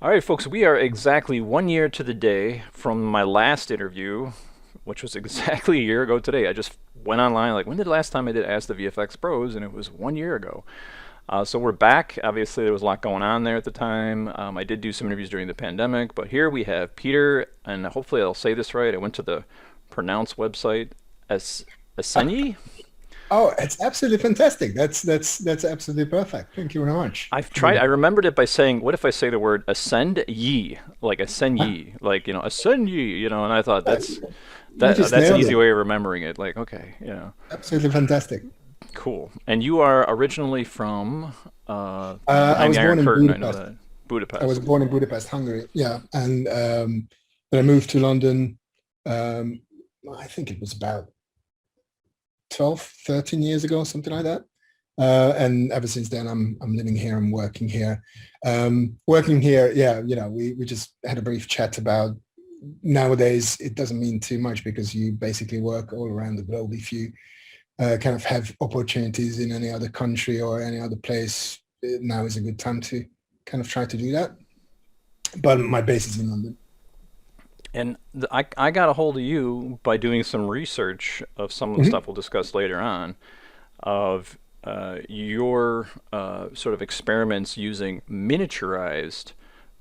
All right, folks, we are exactly 1 year to the day from my last interview, which was exactly a year ago today. I just went online, like, when did the last time I did Ask the VFX Pros? And it was 1 year ago. So we're back. Obviously, there was a lot going on there at the time. I did do some interviews during the pandemic, but here we have Peter, and hopefully I'll say this right. I went to the pronounce website, Eszenyi. Oh, it's absolutely fantastic. That's absolutely perfect. Thank you very much. I've tried. I remembered it by saying, "What if I say the word ascend ye, like ascend ye, like ascend ye, And I thought You just that's an nailed easy it. way of remembering it. Like, okay, Absolutely fantastic. cool. And you are originally from I behind was the born Iron in Curtain. I know Budapest. that I was Budapest. born in Budapest, Hungary. Yeah, and then I moved to London. Um, I think it was about 12, 13 years ago, something like that. And ever since then, I'm living here. I'm working here. Working here, yeah. We just had a brief chat about nowadays. It doesn't mean too much because you basically work all around the globe. If you kind of have opportunities in any other country or any other place, now is a good time to kind of try to do that. But my base is in London. And I got a hold of you by doing some research of some of the Mhm. stuff we'll discuss later on, of your sort of experiments using miniaturized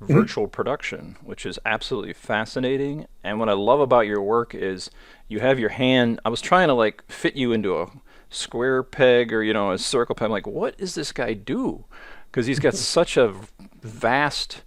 Mhm. virtual production, which is absolutely fascinating. And what I love about your work is you have your hand. I was trying to like fit you into a square peg or a circle peg. I'm like, what does this guy do? Because he's got such a vast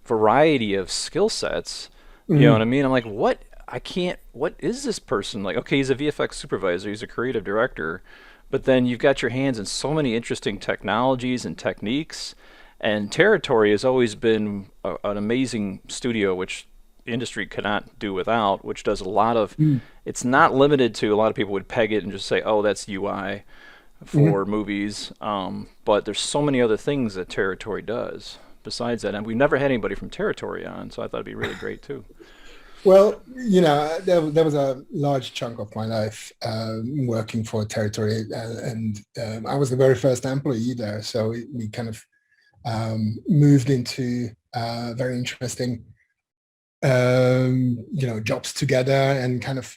variety of skill sets. You know what I Mhm. mean? I'm like, what? I can't. What is this person like? Okay, he's a VFX supervisor. He's a creative director, but then you've got your hands in so many interesting technologies and techniques. And Territory has always been an amazing studio, which the industry cannot do without. Which does a lot of. Mhm. It's not limited to a lot of people would peg it and just say, "Oh, that's UI Mhm. for movies." But there's so many other things that Territory does besides that, and we've never had anybody from Territory on, so I thought it'd be really great too. Well, there was a large chunk of my life working for Territory, and I was the very first employee there. So we kind of moved into very interesting, jobs together and kind of,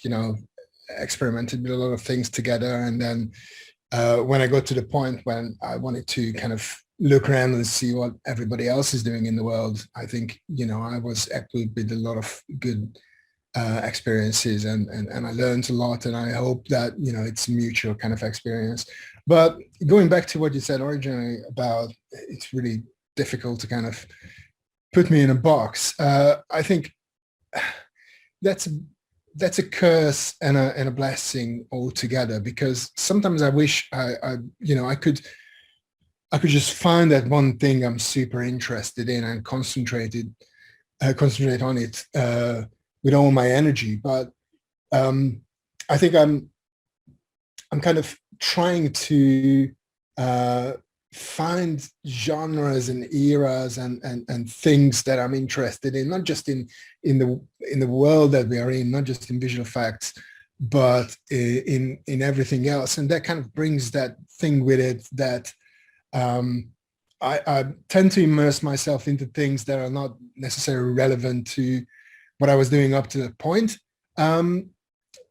experimented with a lot of things together. And then when I got to the point when I wanted to kind of look around and see what everybody else is doing in the world, I think, I was equipped with a lot of good experiences and I learned a lot, and I hope that it's a mutual kind of experience. But going back to what you said originally about it's really difficult to kind of put me in a box. I think that's that's a curse and a blessing altogether, because sometimes I wish I could just find that one thing I'm super interested in and concentrate on it with all my energy. But um, I think I'm kind of trying to uh, find genres and eras and things that I'm interested in, not just in the world that we are in, not just in visual effects, but in everything else. And that kind of brings that thing with it that um, I tend to immerse myself into things that are not necessarily relevant to what I was doing up to that point. Um,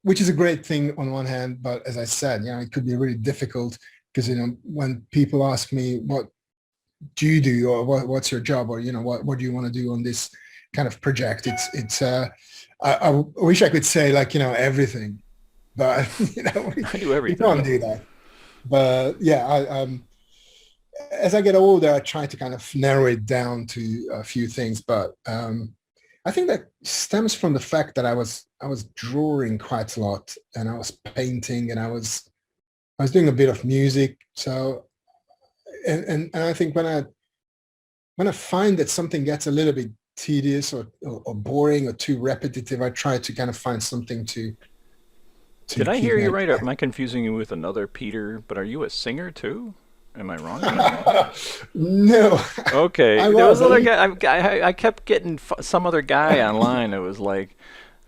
which is a great thing on one hand, but as I said, it could be really difficult because when people ask me what do you do or what's your job, or what do you want to do on this kind of project, I wish I could say like everything, but we, I do we everything. can't do that. But yeah, as I get older, I try to kind of narrow it down to a few things, but I think that stems from the fact that I was drawing quite a lot, and I was painting, and I was doing a bit of music. So and I think when I find that something gets a little bit tedious or boring or too repetitive, I try to kind of find something to Did I keep hear me you right? Or am occupied. I confusing you with another Peter? But are you a singer too? Am I wrong about that? No, Okay, I there was was. another guy. I kept getting some other guy online. It was like,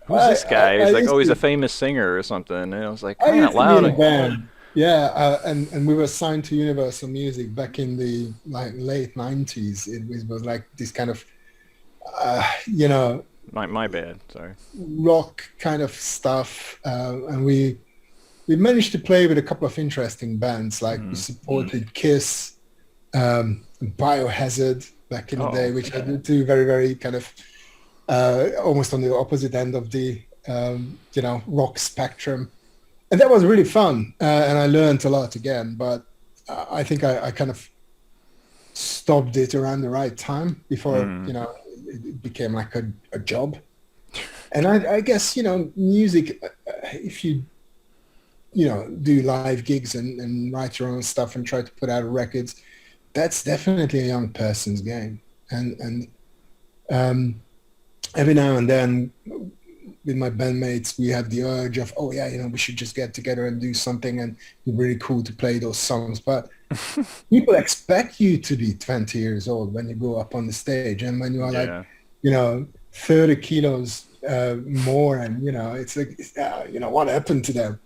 who's this guy? I He's like, oh, used he's a to famous singer or something. And I was like, I crying out used to be in a loud. band. Yeah, and we were signed to Universal Music back in the like late 90s. It was like this kind of you know, My bad. Sorry. rock kind of stuff, and we managed to play with a couple of interesting bands. Like we Mm. supported Kiss, Biohazard back in the Oh, day, which are the two very, very kind of almost on the opposite end of the rock spectrum. And that was really fun, and I learned a lot again. But I think I kind of stopped it around the right time before mm. it became like a job. And I guess music, if you do live gigs and write your own stuff and try to put out records, that's definitely a young person's game. And um, every now and then with my bandmates, we have the urge of, oh yeah, we should just get together and do something, and it'd be really cool to play those songs. But people expect you to be 20 years old when you go up on the stage, and when you are like, Yeah. 30 kilos more, and it's like, what happened to them?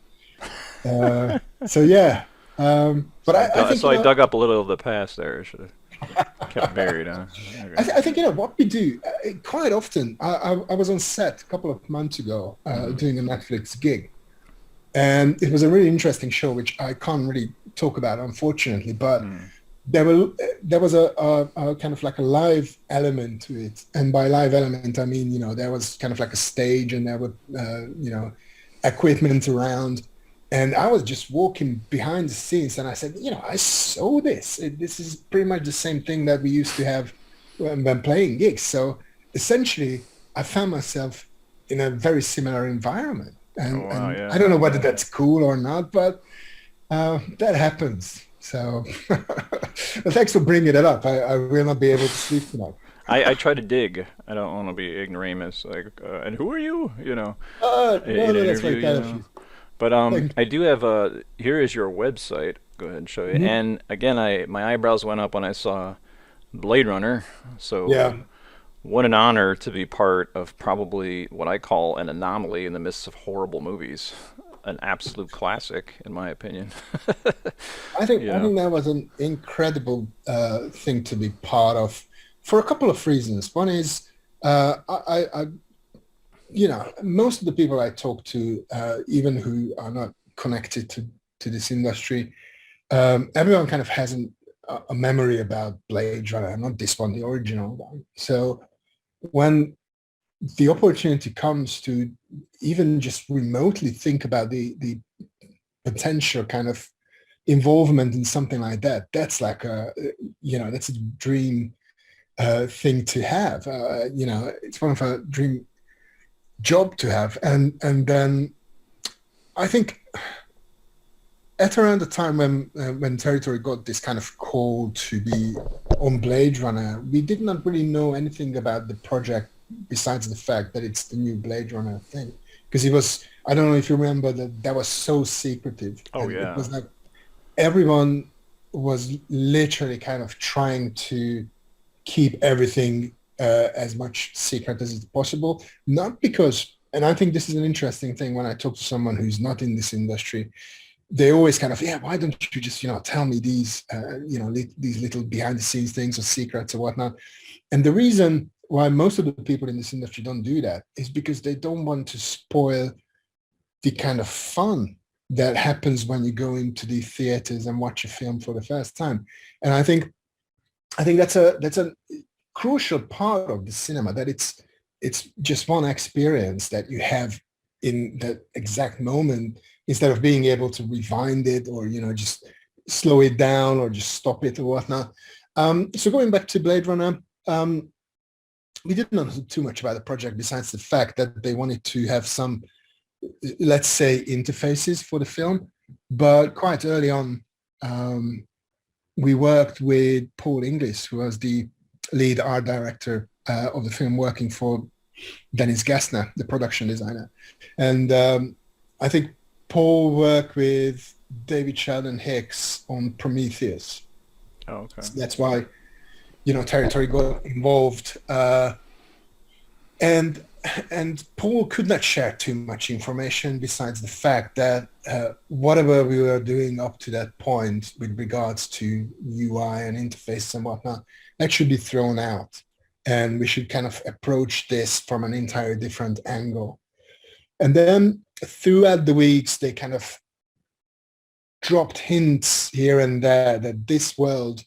So yeah, but I think So I dug up a little of the past there. I should have kept buried, huh? Okay. I think what we do quite often. I was on set a couple of months ago Mm. doing a Netflix gig, and it was a really interesting show, which I can't really talk about, unfortunately. But Mm. there was a kind of like a live element to it, and by live element I mean there was kind of like a stage, and there were equipment around. And I was just walking behind the scenes, and I said, I saw this. This is pretty much the same thing that we used to have when playing gigs. So essentially, I found myself in a very similar environment. Oh And wow, I yeah. don't know whether that's cool or not, but that happens. So but thanks for bringing it up. I will not be able to sleep tonight. I try to dig. I don't want to be ignoramus. Like, and who are you? No, In an no, that's interview, very kind of you. But Thank I do have a. Here is your website. Go ahead and show you. you. And again, my eyebrows went up when I saw Blade Runner. So Yeah. what an honor to be part of probably what I call an anomaly in the midst of horrible movies. An absolute classic, in my opinion. I think that was an incredible thing to be part of for a couple of reasons. One is most of the people I talk to, even who are not connected to this industry, everyone kind of has a memory about Blade Runner, not this one, the original one. So when the opportunity comes to even just remotely think about the potential kind of involvement in something like that, that's like that's a dream thing to have. It's one of a dream job to have. And then I think at around the time when Territory got this kind of call to be on Blade Runner, we did not really know anything about the project besides the fact that it's the new Blade Runner thing. Because it was, I don't know if you remember, that was so secretive. Oh And it yeah. was like everyone was literally kind of trying to keep everything as much secret as it's possible. Not because, and I think this is an interesting thing when I talk to someone who's not in this industry, they always kind of, yeah, why don't you just, tell me these, these little behind the scenes things or secrets or whatnot. And the reason why most of the people in this industry don't do that is because they don't want to spoil the kind of fun that happens when you go into the theaters and watch a film for the first time. And I think that's a crucial part of the cinema, that it's just one experience that you have in that exact moment, instead of being able to rewind it or just slow it down or just stop it or whatnot. So going back to Blade Runner, we didn't know too much about the project besides the fact that they wanted to have some, let's say, interfaces for the film. But quite early on, we worked with Paul Inglis, who was the lead art director of the film, working for Dennis Gassner, the production designer. And I think Paul worked with David Sheldon Hicks on Prometheus. Oh, okay. So that's why, Territory got involved. And and Paul could not share too much information besides the fact that whatever we were doing up to that point with regards to UI and interface and whatnot, that should be thrown out. and we should kind of approach this from an entirely different angle. And then throughout the weeks, they kind of dropped hints here and there that this world,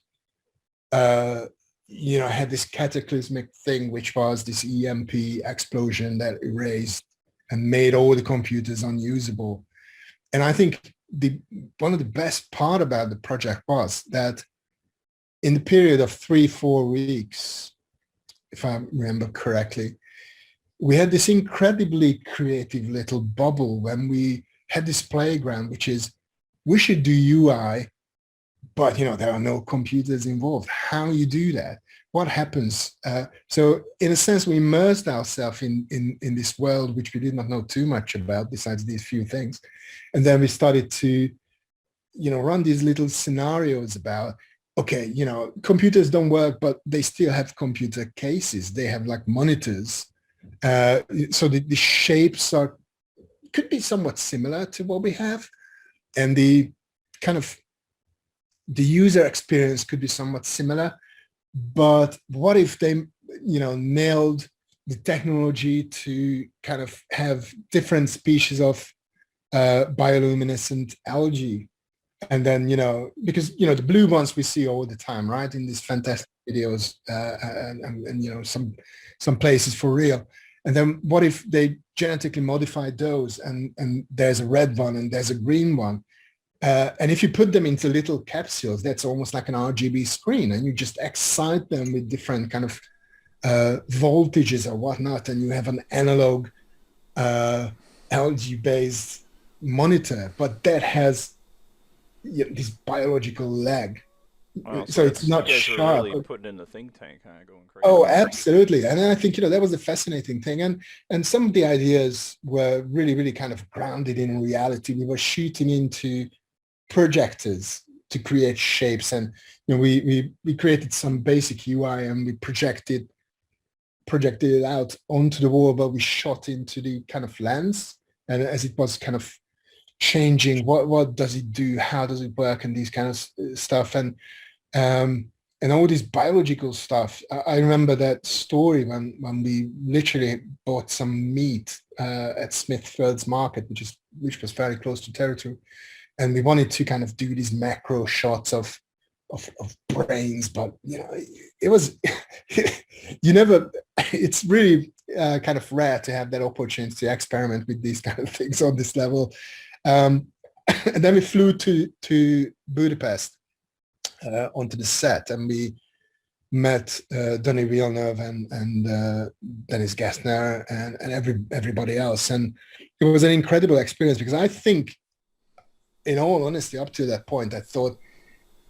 had this cataclysmic thing, which was this EMP explosion that erased and made all the computers unusable. And I think one of the best part about the project was that in the period of 3-4 weeks, if I remember correctly, we had this incredibly creative little bubble when we had this playground, which is, we should do UI, but there are no computers involved. How you do that? What happens? So in a sense, we immersed ourselves in this world, which we did not know too much about besides these few things. And then we started to, run these little scenarios about, okay, computers don't work, but they still have computer cases. They have like monitors. So the shapes could be somewhat similar to what we have. And the kind of the user experience could be somewhat similar. But what if they, nailed the technology to kind of have different species of bioluminescent algae? And then, because, the blue ones we see all the time, right? In these fantastic videos and some places for real. And then what if they genetically modified those and there's a red one and there's a green one? And if you put them into little capsules, that's almost like an RGB screen, and you just excite them with different kind of voltages or whatnot, and you have an analog algae-based monitor, but that has this biological leg. Wow, So it's not you guys sharp. are really putting in the think tank, kind of going crazy. Oh, absolutely. And I think, that was a fascinating thing. And some of the ideas were really, really kind of grounded in reality. We were shooting into projectors to create shapes, and we created some basic UI and we projected it out onto the wall, but we shot into the kind of lens, and as it was kind of changing, what does it do, how does it work, and these kind of stuff, and all this biological stuff. I remember that story when we literally bought some meat at Smithfield's Market, which was very close to territory. And we wanted to kind of do these macro shots of brains, but it was it's really kind of rare to have that opportunity to experiment with these kind of things on this level. And then we flew to Budapest onto the set, and we met Denis Villeneuve and Dennis Gassner and everybody else, and it was an incredible experience, because I think, in all honesty, up to that point, I thought,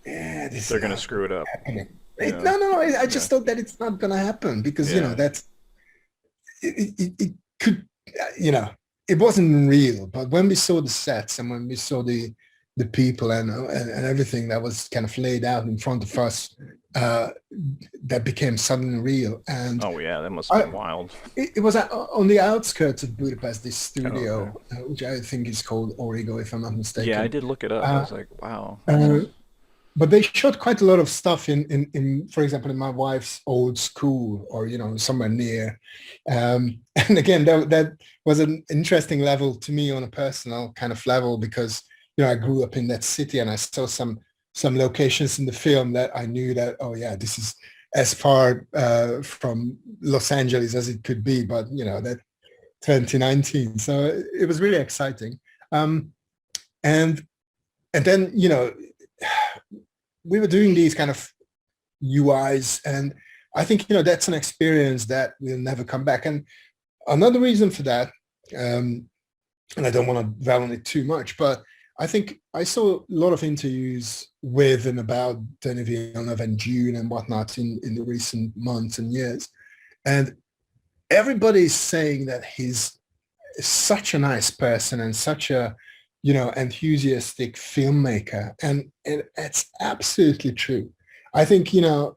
they're going to screw it up. No, I just thought that it's not going to happen, because, that's, it could, it wasn't real. But when we saw the sets and when we saw the people and everything that was kind of laid out in front of us, that became suddenly real. And oh yeah, that must have been wild. It was on the outskirts of Budapest, this studio, which I think is called Origo, if I'm not mistaken. Yeah, I did look it up. I was like, wow. But they shot quite a lot of stuff in for example, in my wife's old school, or somewhere near. And again, that was an interesting level to me on a personal kind of level, because I grew up in that city, and I saw some locations in the film that I knew that, oh yeah, this is as far from Los Angeles as it could be, but that 2019. So it was really exciting. And then, we were doing these kind of UIs, and I think, that's an experience that will never come back. And another reason for that, and I don't want to dwell on it too much, but I think I saw a lot of interviews with and about Denis Villeneuve and Dune and whatnot in the recent months and years. And everybody's saying that he's such a nice person and such a, enthusiastic filmmaker. And it's absolutely true. I think, I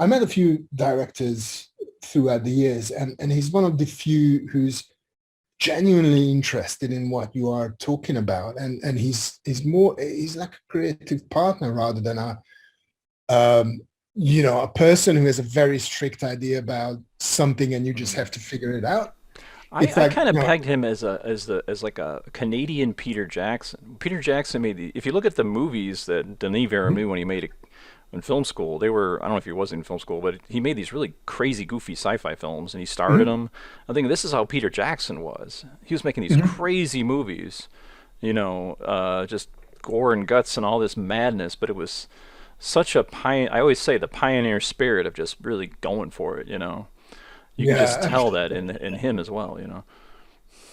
met a few directors throughout the years, and he's one of the few who's genuinely interested in what you are talking about, and he's like a creative partner rather than a person who has a very strict idea about something and you just have to figure it out. It's I like, kind of pegged him as as like a Canadian Peter Jackson. Peter Jackson made if you look at the movies that Denis Villeneuve when he made it in film school, they were, I don't know if he was in film school, but he made these really crazy, goofy sci-fi films, and he starred in mhm, them. I think this is how Peter Jackson was. He was making these mhm. crazy movies, just gore and guts and all this madness, but it was such a I always say the pioneer spirit of just really going for it. You can just Yeah, tell that in him as well.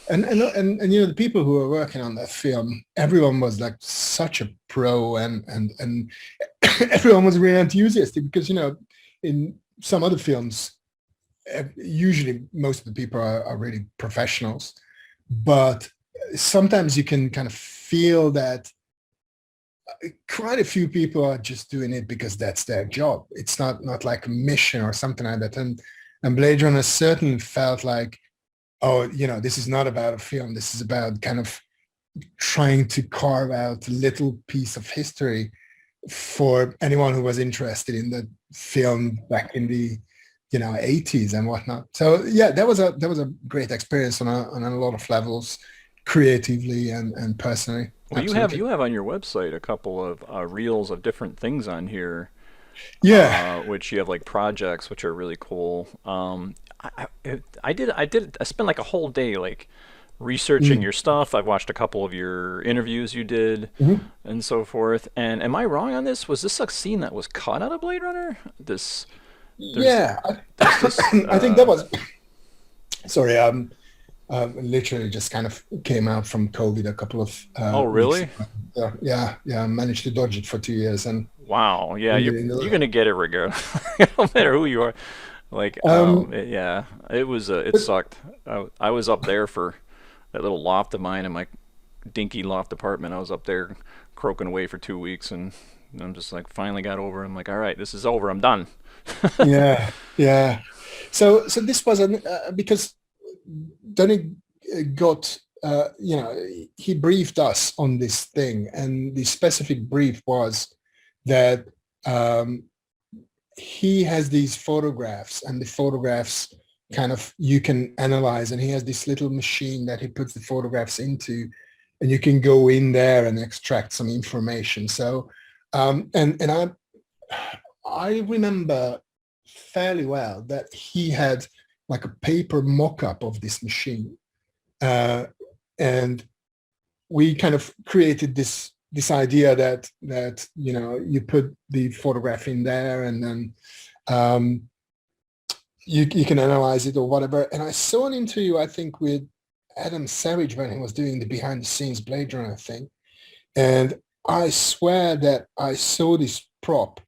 the people who were working on that film, everyone was like such a pro, and everyone was really enthusiastic because in some other films, usually most of the people are really professionals, but sometimes you can kind of feel that quite a few people are just doing it because that's their job. It's not like a mission or something like that. And Blade Runner certainly felt like, oh, this is not about a film. This is about kind of trying to carve out a little piece of history for anyone who was interested in the film back in the 80s and whatnot. So yeah, that was a great experience on a lot of levels, creatively and personally. Well, Absolutely. you have on your website a couple of reels of different things on here, Yeah. which you have like projects, which are really cool. I spent like a whole day like researching Mm. your stuff. I've watched a couple of your interviews you did, Mhm. and so forth. And am I wrong on this? Was this a scene that was cut out of Blade Runner? There's Yeah, there's this. I think that was, sorry, literally just kind of came out from COVID a couple of Oh, weeks really? ago. Yeah, I managed to dodge it for 2 years and Wow. Yeah, ended in you're the, gonna get it regardless, no matter who you are. Like, um, yeah, it was it but sucked. I was up there for that little loft of mine in my dinky loft apartment. I was up there croaking away for 2 weeks, and I'm just like finally got over. I'm like, all right, this is over. I'm done. yeah. So this was because Donny got, he briefed us on this thing, and the specific brief was that um, he has these photographs, and the photographs kind of you can analyze, and he has this little machine that he puts the photographs into, and you can go in there and extract some information. So and I remember fairly well that he had like a paper mock-up of this machine, uh, and we kind of created this idea that you put the photograph in there, and then um, you can analyze it or whatever. And I saw an interview, I think, with Adam Savage when he was doing the behind the scenes Blade Runner thing, and I swear that I saw this prop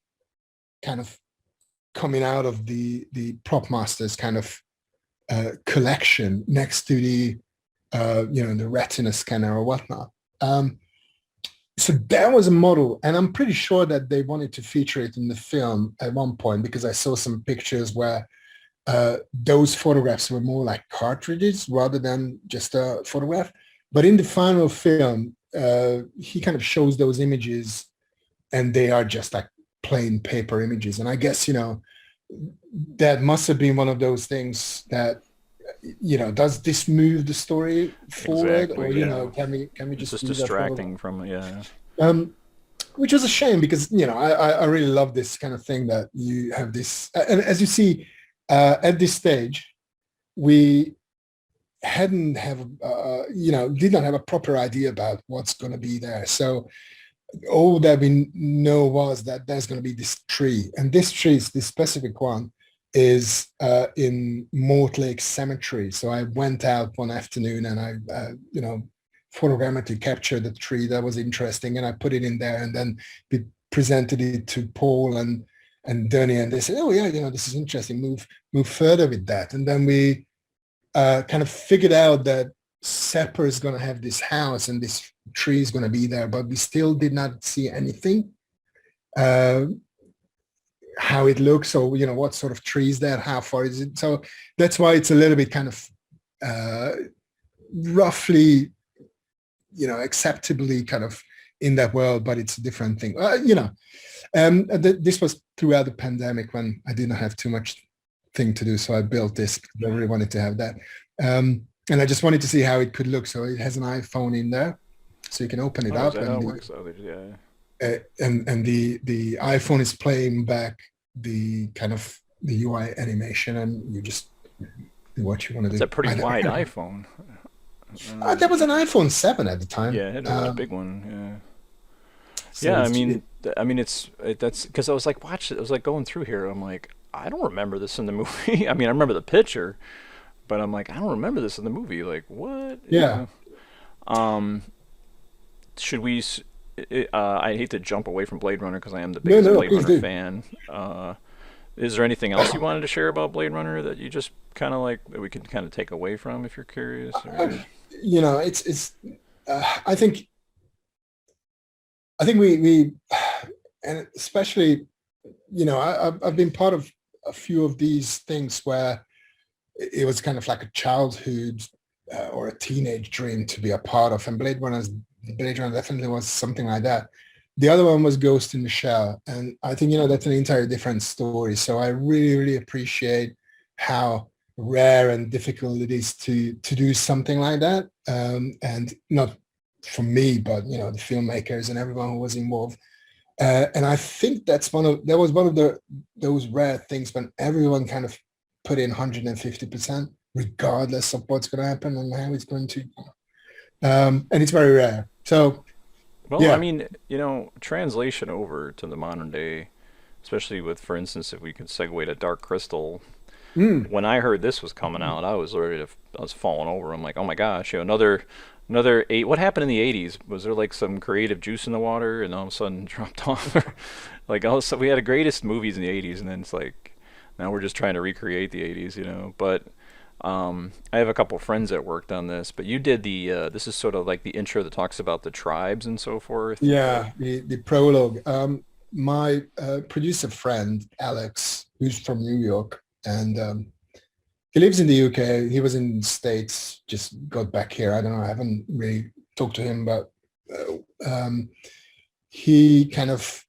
kind of coming out of the prop masters kind of collection next to the retina scanner or whatnot. So that was a model, and I'm pretty sure that they wanted to feature it in the film at one point because I saw some pictures where those photographs were more like cartridges rather than just a photograph. But in the final film, he kind of shows those images, and they are just like plain paper images. And I guess that must have been one of those things that does this move the story forward, or Exactly. Yeah. can we It's just just use that photograph? distracting from it. Yeah. Um, which was a shame because I really love this kind of thing that you have this, and as you see at this stage, we hadn't have did not have a proper idea about what's going to be there. So all that we know was that there's going to be this tree, and this tree, is this specific one, is in Mortlake Cemetery. So I went out one afternoon and I photogrammetrically captured the tree. That was interesting, and I put it in there, and then we presented it to Paul and Denny, and they said, oh yeah, this is interesting, move further with that. And then we kind of figured out that Sepper is going to have this house and this tree is going to be there, but we still did not see anything, uh, how it looks, or what sort of tree is that, how far is it. So that's why it's a little bit kind of roughly, acceptably kind of in that world, but it's a different thing. This was throughout the pandemic when I didn't have too much thing to do, so I built this because I really wanted to have that. And I just wanted to see how it could look. So it has an iPhone in there, so you can open it Oh, is up, that how and it works? Oh, yeah. and the iPhone is playing back the kind of the UI animation, and you just do what you want to That's do. a pretty wide iPhone. That was an iPhone 7 at the time. Yeah, it was a big one. So Yeah, it's that's because I was like, watch it. I was like going through here. I'm like, I don't remember this in the movie. I mean, I remember the picture, but I'm like, I don't remember this in the movie. Like, what? yeah. Um, should we? I hate to jump away from Blade Runner because I am the No, biggest no, Blade please Runner do. fan. Is there anything else you wanted to share about Blade Runner that you just kind of like that we could kind of take away from if you're curious? Or It's. I think we and especially I've been part of a few of these things where it was kind of like a childhood or a teenage dream to be a part of, and Blade Runner definitely was something like that. The other one was Ghost in the Shell, and I think that's an entirely different story. So I really, really appreciate how rare and difficult it is to do something like that, and not for me, but the filmmakers and everyone who was involved. And I think that was one of those rare things when everyone kind of put in 150%, regardless of what's going to happen and how it's going to. And it's very rare. So well, I yeah. mean, translation over to the modern day, especially with, for instance, if we could segue to Dark Crystal. Mm. When I heard this was coming out, I was ready to. I was falling over. I'm like, oh my gosh, another eight. What happened in the '80s? Was there like some creative juice in the water, and all of a sudden dropped off? Like all of a sudden, we had the greatest movies in the '80s, and then it's like now we're just trying to recreate the '80s, But I have a couple friends that worked on this, but you did the. This is sort of like the intro that talks about the tribes and so forth. Yeah, the prologue. My producer friend Alex, who's from New York, and he lives in the UK. He was in the States, just got back here. I don't know. I haven't really talked to him, but he kind of,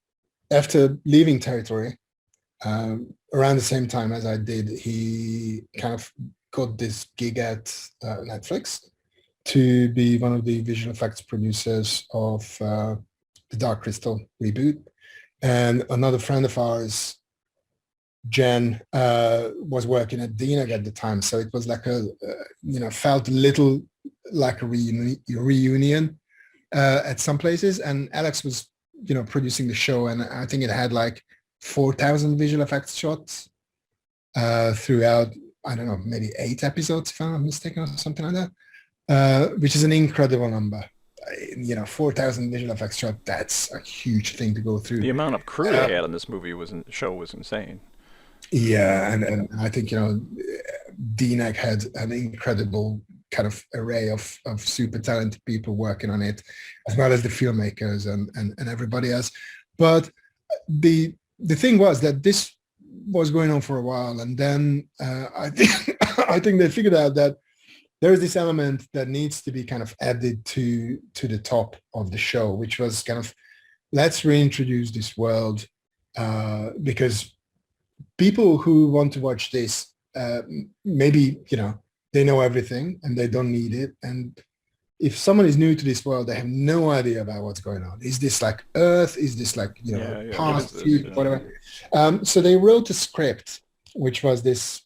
after leaving territory, around the same time as I did, he kind of got this gig at Netflix to be one of the visual effects producers of the Dark Crystal reboot. And another friend of ours, Jen, was working at DNAG at the time. So it was like felt a little like a reunion at some places. And Alex was, producing the show. And I think it had like 4,000 visual effects shots throughout, I don't know, maybe 8 episodes, if I'm not mistaken, or something like that, which is an incredible number. 4,000 visual effects shots, that's a huge thing to go through. The amount of crew they had in this show was insane. Yeah, and I think, DNAG had an incredible kind of array of super talented people working on it, as well as the filmmakers and everybody else. But the thing was that this was going on for a while, and then I think I think they figured out that there's this element that needs to be kind of added to the top of the show, which was kind of, let's reintroduce this world, because people who want to watch this, maybe they know everything and they don't need it, and if someone is new to this world, they have no idea about what's going on. Is this like Earth? Is this like what is past, this? future, whatever? So they wrote a script, which was this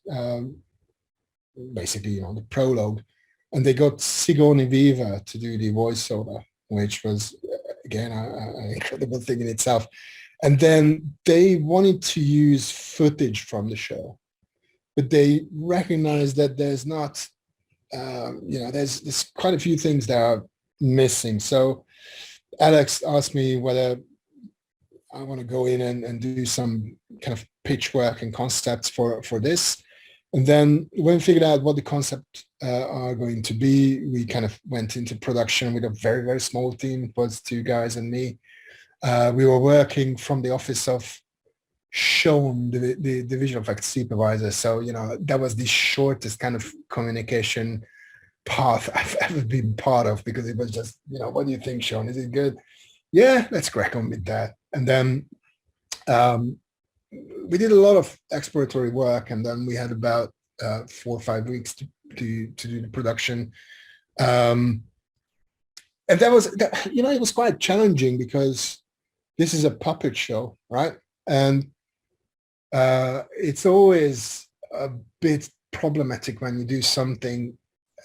basically the prologue, and they got Sigourney Weaver to do the voiceover, which was again an incredible thing in itself. And then they wanted to use footage from the show, but they recognized that there's not, there's quite a few things that are missing. So Alex asked me whether I want to go in and do some kind of pitch work and concepts for this. And then when we figured out what the concepts are going to be, we kind of went into production with a very, very small team. It was 2 guys and me. We were working from the office of Sean, the visual effects supervisor. So, that was the shortest kind of communication path I've ever been part of, because it was just, what do you think, Sean? Is it good? yeah, let's crack on with that. And then um, we did a lot of exploratory work, and then we had about 4 or 5 weeks to do the production. Um, and that was, it was quite challenging because this is a puppet show, right? And it's always a bit problematic when you do something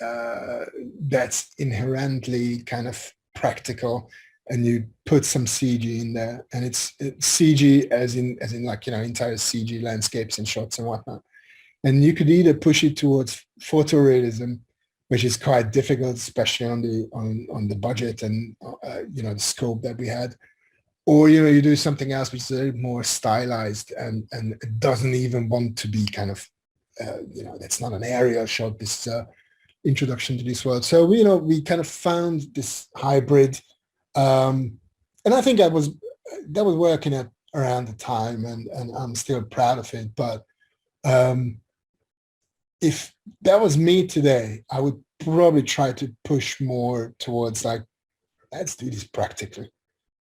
uh, that's inherently kind of practical and you put some CG in there, and it's CG as in like entire CG landscapes and shots and whatnot. And you could either push it towards photorealism, which is quite difficult, especially on the budget and the scope that we had, or you do something else which is a little more stylized and it doesn't even want to be kind of that's not an aerial shot. This is a introduction to this world. So we kind of found this hybrid, and I think that was working at around the time, and I'm still proud of it. But um, if that was me today, I would probably try to push more towards like, let's do this practically.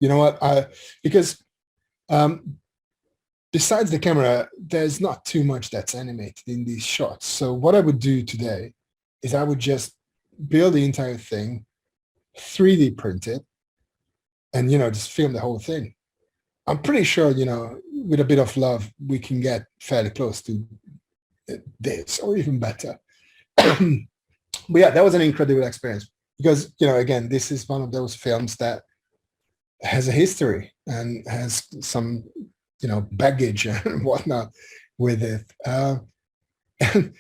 You know what? Because um, besides the camera, there's not too much that's animated in these shots. So what I would do today is I would just build the entire thing, 3D print it, and just film the whole thing. I'm pretty sure, with a bit of love, we can get fairly close to this or even better. But yeah, that was an incredible experience because, again, this is one of those films that has a history and has some, baggage and whatnot with it. And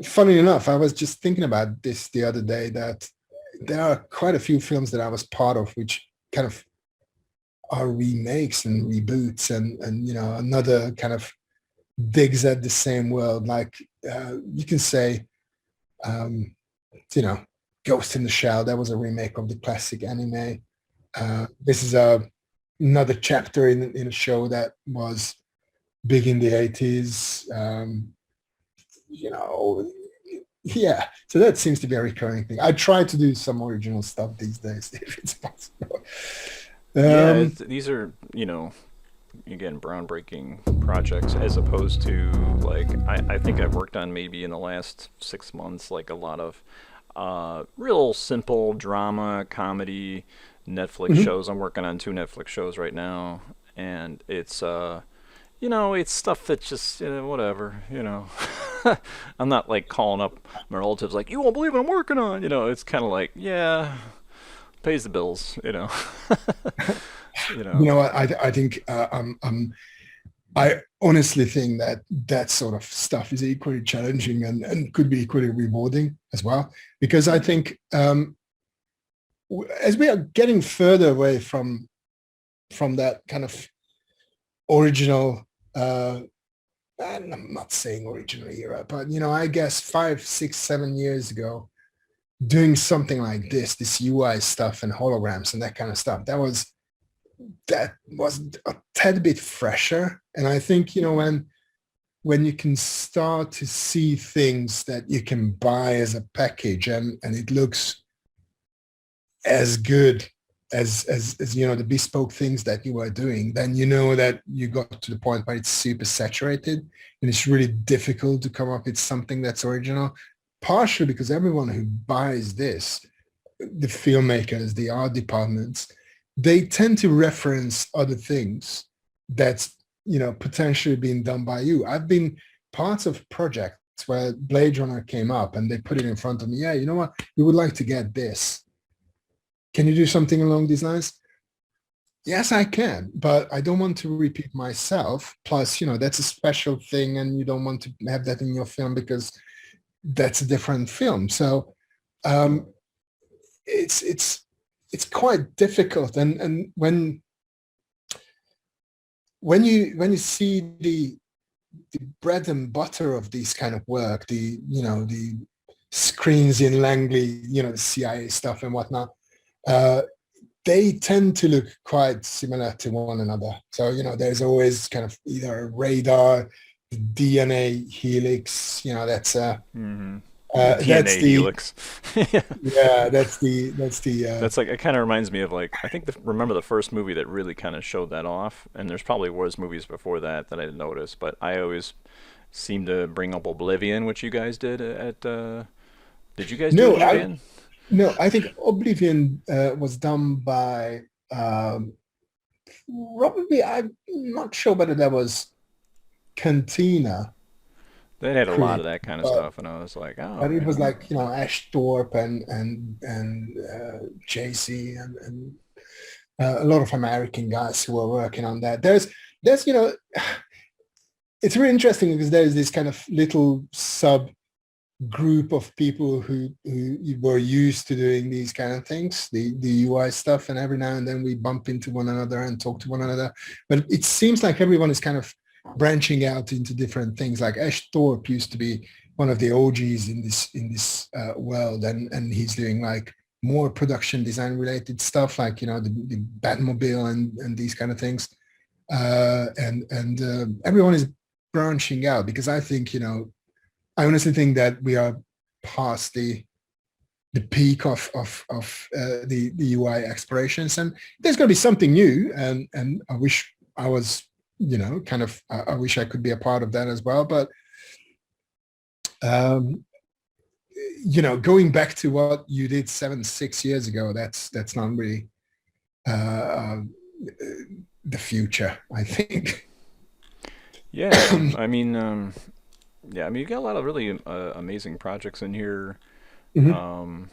funny enough, I was just thinking about this the other day, that there are quite a few films that I was part of which kind of are remakes and reboots and another kind of digs at the same world. Like you can say, um, you know, Ghost in the Shell, that was a remake of the classic anime. This is another chapter in a show that was big in the 80s. You know, yeah. So that seems to be a recurring thing. I try to do some original stuff these days if it's possible. Yeah, Um, these are, again, groundbreaking projects as opposed to, like, I think I've worked on maybe in the last 6 months, like a lot of real simple drama, comedy, Netflix mhm. shows. I'm working on 2 Netflix shows right now, and it's stuff that's just, whatever. I'm not like calling up my relatives like, you won't believe what I'm working on. It's kind of like, yeah, pays the bills. you You know. know, I think I honestly think that that sort of stuff is equally challenging and could be equally rewarding as well. Because I think as we are getting further away from that kind of original, and I'm not saying original era, but I guess 5, 6, 7 years ago, doing something like this UI stuff and holograms and that kind of stuff, that was a tad bit fresher. And I think, when you can start to see things that you can buy as a package and it looks as good as the bespoke things that you are doing, then you know that you got to the point where it's super saturated and it's really difficult to come up with something that's original, partially because everyone who buys this, the filmmakers, the art departments, they tend to reference other things that's potentially being done by you. I've been parts of projects where Blade Runner came up and they put it in front of me. Yeah, you know what? We would like to get this. Can you do something along these lines? Yes, I can, but I don't want to repeat myself. Plus, that's a special thing, and you don't want to have that in your film because that's a different film. So um, it's quite difficult. And when you see the bread and butter of this kind of work, the screens in Langley, the CIA stuff and whatnot, uh, they tend to look quite similar to one another. So, there's always kind of either a radar, DNA helix, that's Mm-hmm. The That's DNA the helix. Yeah. yeah, that's the That's like, it kind of reminds me of, like, I think remember the first movie that really kind of showed that off, and there's probably was movies before that that I didn't notice, but I always seem to bring up Oblivion, which you guys did at. Did you guys do no, I Oblivion? no, I think Oblivion was done by probably I'm not sure whether that was Cantina They had a lot of created, that kind of but stuff, and I was like, oh, but it you was know. like Ash Thorpe and JC and a lot of American guys who were working on that. There's it's really interesting because there's this kind of little sub group of people who were used to doing these kind of things, the UI stuff, and every now and then we bump into one another and talk to one another. But it seems like everyone is kind of branching out into different things. Like Ash Thorpe used to be one of the OGs in this world, and he's doing like more production design related stuff, like the Batmobile and these kind of things. And everyone is branching out because I think I honestly think that we are past the peak of the UI explorations, and there's going to be something new. And I wish I was, kind of. I wish I could be a part of that as well. But um, going back to what you did 6 years ago, that's not really uh, the future, I think. Yeah, I mean, yeah, I mean, you got a lot of really amazing projects in here. Mhm. Um,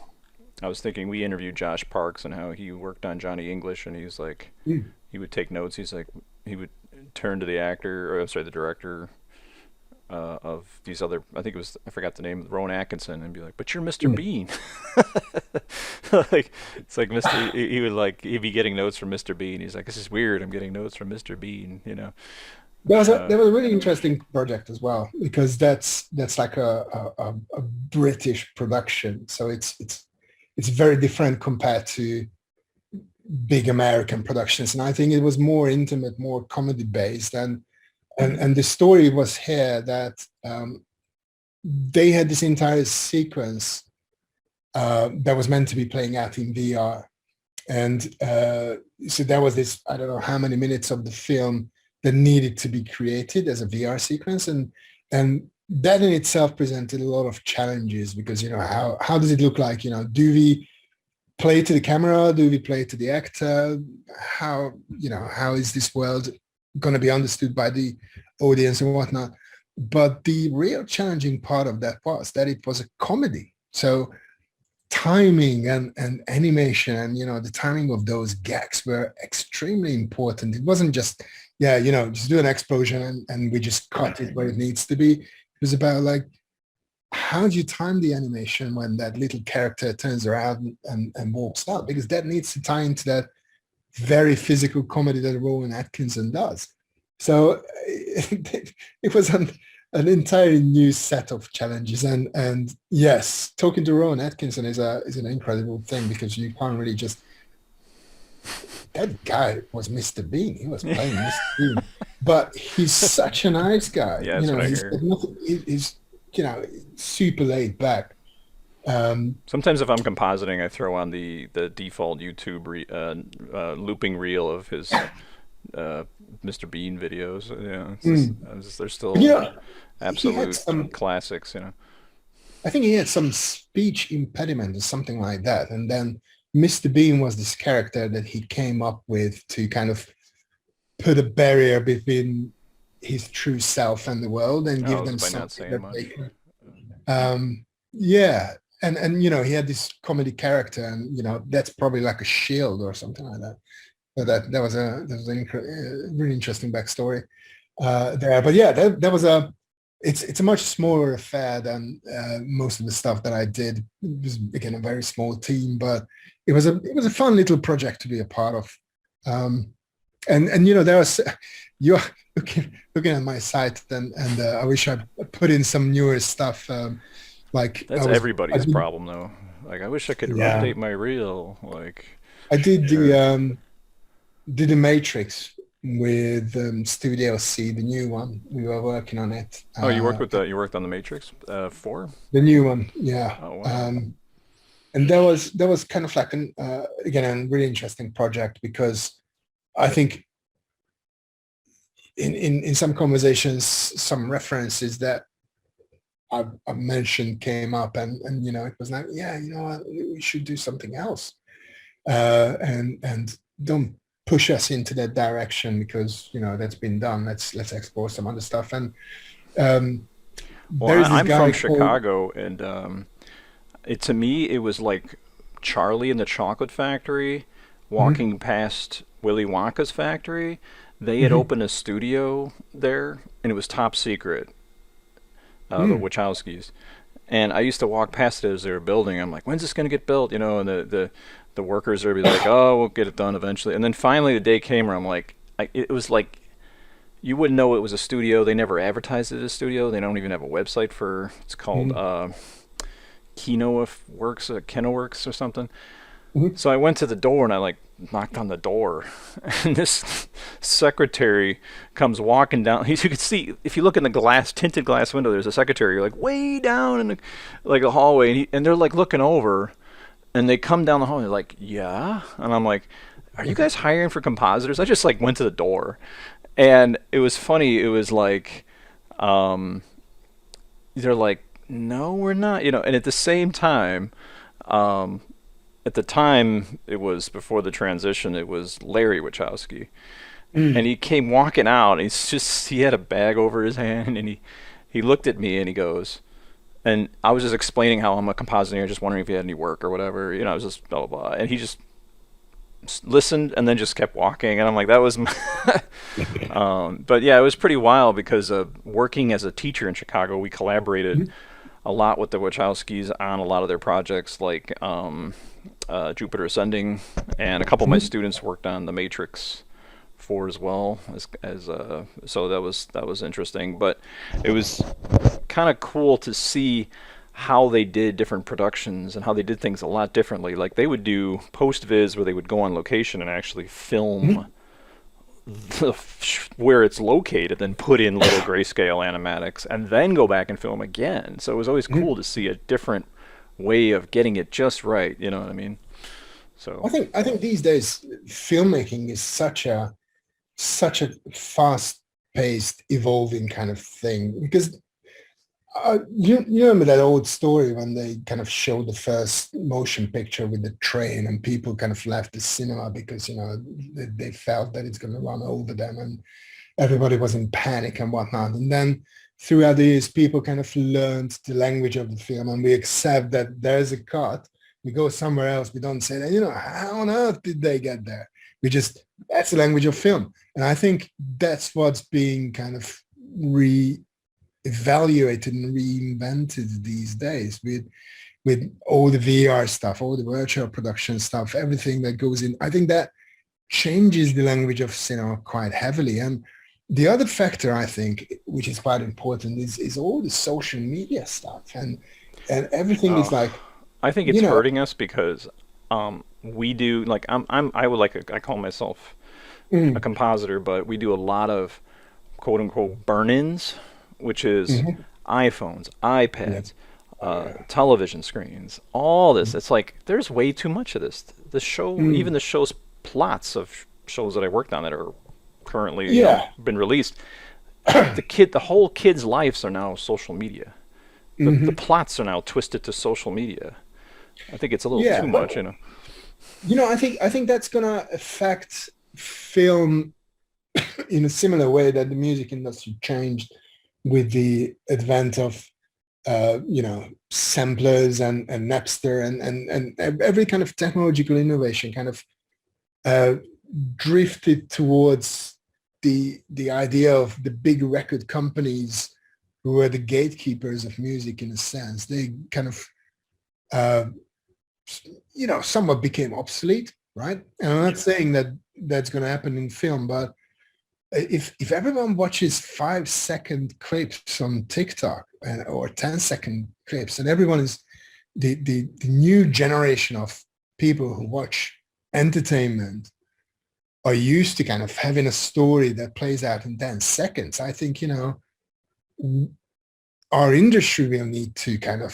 I was thinking we interviewed Josh Parks and how he worked on Johnny English, and he's like, Mm. he would take notes. He's like, he would turn to the actor, or I'm sorry, the director of these other, I think it was, I forgot the name, Rowan Atkinson, and be like, "But you're Mr. Mm. Bean." Like, it's like Mr. He would like, he'd be getting notes from Mr. Bean. He's like, "This is weird. I'm getting notes from Mr. Bean." You know. Uh, There was a really interesting project as well because that's like a British production, so it's very different compared to big American productions, and I think it was more intimate, more comedy based, and the story was here that they had this entire sequence that was meant to be playing out in VR, and so there was this I don't know how many minutes of the film that needed to be created as a VR sequence, and that in itself presented a lot of challenges because how does it look like? Do we play to the camera? Do we play to the actor? How is this world going to be understood by the audience and whatnot? But the real challenging part of that was that it was a comedy. So timing and animation and the timing of those gags were extremely important. It wasn't just just do an explosion and we just cut it where it needs to be. It was about like how do you time the animation when that little character turns around and walks out, because that needs to tie into that very physical comedy that Rowan Atkinson does. So it was an entirely new set of challenges, and yes, talking to Rowan Atkinson is an incredible thing because you can't really just that guy was Mr. Bean. He was playing Mr. Bean, but he's such a nice guy. yeah, that's what I He's hear. nothing. He's super laid back. Um, Sometimes if I'm compositing, I throw on the default YouTube looping reel of his uh, Mr. Bean videos. Yeah, mm. they're you still know, he had absolute some. classics. You know. I think he had some speech impediment or something like that, and then Mr. Bean was this character that he came up with to kind of put a barrier between his true self and the world and give Oh, them by not something saying that they much. could yeah, and he had this comedy character, and that's probably like a shield or something like that. But that was a really interesting backstory there. But yeah, that was it's a much smaller affair than most of the stuff that I did. It was again a very small team, but it was a fun little project to be a part of. Um, and there was you're looking at my site, and I wish I put in some newer stuff. Like That's I everybody's did, problem though. Like, I wish I could yeah, update my reel. Like, I did or the Matrix with Studio C, the new one. We were working on it. Oh, you worked on the Matrix 4? The new one, yeah. Oh wow. And that was kind of like again a really interesting project, because I think in some conversations, some references that I've mentioned came up, and it was like, yeah, what, we should do something else, and don't push us into that direction, because that's been done. Let's explore some other stuff. And Well, there's this I'm from guy called. Chicago, and to me it was like Charlie and the Chocolate Factory Mhm, walking past Willy Wonka's factory. They had mhm, opened a studio there, and it was top secret. The mm, Wachowskis, and I used to walk past it as they were building. I'm like, when's this gonna get built? And the workers would be like, oh, we'll get it done eventually. And then finally the day came where I'm like, it was like you wouldn't know it was a studio. They never advertised it as a studio. They don't even have a website for. It's called mhm, Kenoworks or something. mhm. So I went to the door and I like knocked on the door, and this secretary comes walking down. You could see if you look in the tinted glass window. There's a secretary. You're like way down in like a hallway, and they're like looking over, and they come down the hall. And they're like, yeah, and I'm like, are you guys hiring for compositors? I just like went to the door, and it was funny. It was like, um, they're like, no, we're not. And at the same time, um, at the time, it was before the transition. It was Larry Wachowski, and Mm. he came walking out. And he had a bag over his hand, and he looked at me and he goes, and I was just explaining how I'm a compositor, just wondering if he had any work or whatever. I was just blah blah blah, and he just listened and then just kept walking, and I'm like, that was my but yeah, it was pretty wild because working as a teacher in Chicago, we collaborated Mhm, a lot with the Wachowskis on a lot of their projects, like Jupiter Ascending, and a couple of my mhm. students worked on the Matrix 4 as well. So that was interesting, but it was kind of cool to see how they did different productions and how they did things a lot differently. Like they would do post viz where they would go on location and actually film Mhm. where it's located, then put in little grayscale animatics, and then go back and film again. So it was always Mhm. cool to see a different way of getting it just right. You know what I mean? So I think these days filmmaking is such a fast-paced, evolving kind of thing, because you remember that old story when they kind of showed the first motion picture with the train, and people kind of left the cinema because they felt that it's going to run over them, and everybody was in panic and whatnot. And then throughout the years, people kind of learned the language of the film, and we accept that there's a cut. We go somewhere else. We don't say that, how on earth did they get there? We just, that's the language of film. And I think that's what's being kind of re-evaluated and reinvented these days with all the VR stuff, all the virtual production stuff, everything that goes in. I think that changes the language of cinema quite heavily. And the other factor, I think, which is quite important, is all the social media stuff, and everything is uh, like, I think it's you know, hurting us because we do like I would like I call myself a mm, compositor, but we do a lot of quote unquote burn-ins, which is mhm, iPhones, yeah, iPads, yeah, television screens, all this. mm, It's like there's way too much of this. Even mm, the show's plots of shows that I worked on that are currently, yeah, been released. The whole kids' lives are now social media. The mhm, plots are now twisted to social media. I think it's a little yeah. too But much. I think that's gonna affect film in a similar way that the music industry changed with the advent of samplers and Napster, and every kind of technological innovation kind of uh, drifted towards the idea of the big record companies who were the gatekeepers of music in a sense. They kind of uh, somewhat became obsolete, right? And I'm not saying that that's going to happen in film, but if everyone watches 5-second clips on TikTok or 10-second clips, and everyone is the new generation of people who watch entertainment are used to kind of having a story that plays out in 10 seconds. I think, our industry will need to kind of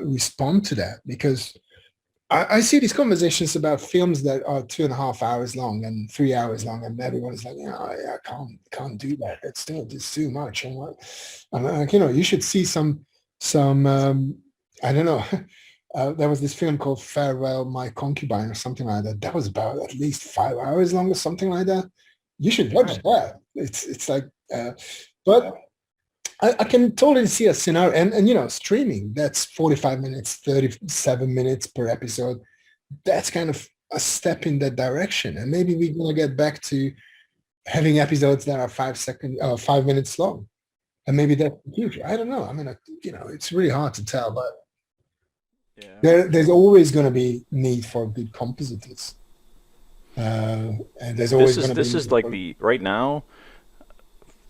respond to that, because I see these conversations about films that are 2.5 hours long and 3 hours long, and everyone's like, I can't do that. It's too much. And what, I'm like, you should see some I don't know. There was this film called Farewell, My Concubine, or something like that. That was about at least 5 hours long or something like that. You should watch that. It's like, but I can totally see a scenario, and streaming, that's 45 minutes, 37 minutes per episode. That's kind of a step in that direction. And maybe we're gonna get back to having episodes that are 5 seconds or 5 minutes long. And maybe that's the future. I don't know. I mean, it's really hard to tell, but Yeah. there's always going to be need for good compositors. And there's always going to be This is like the right now,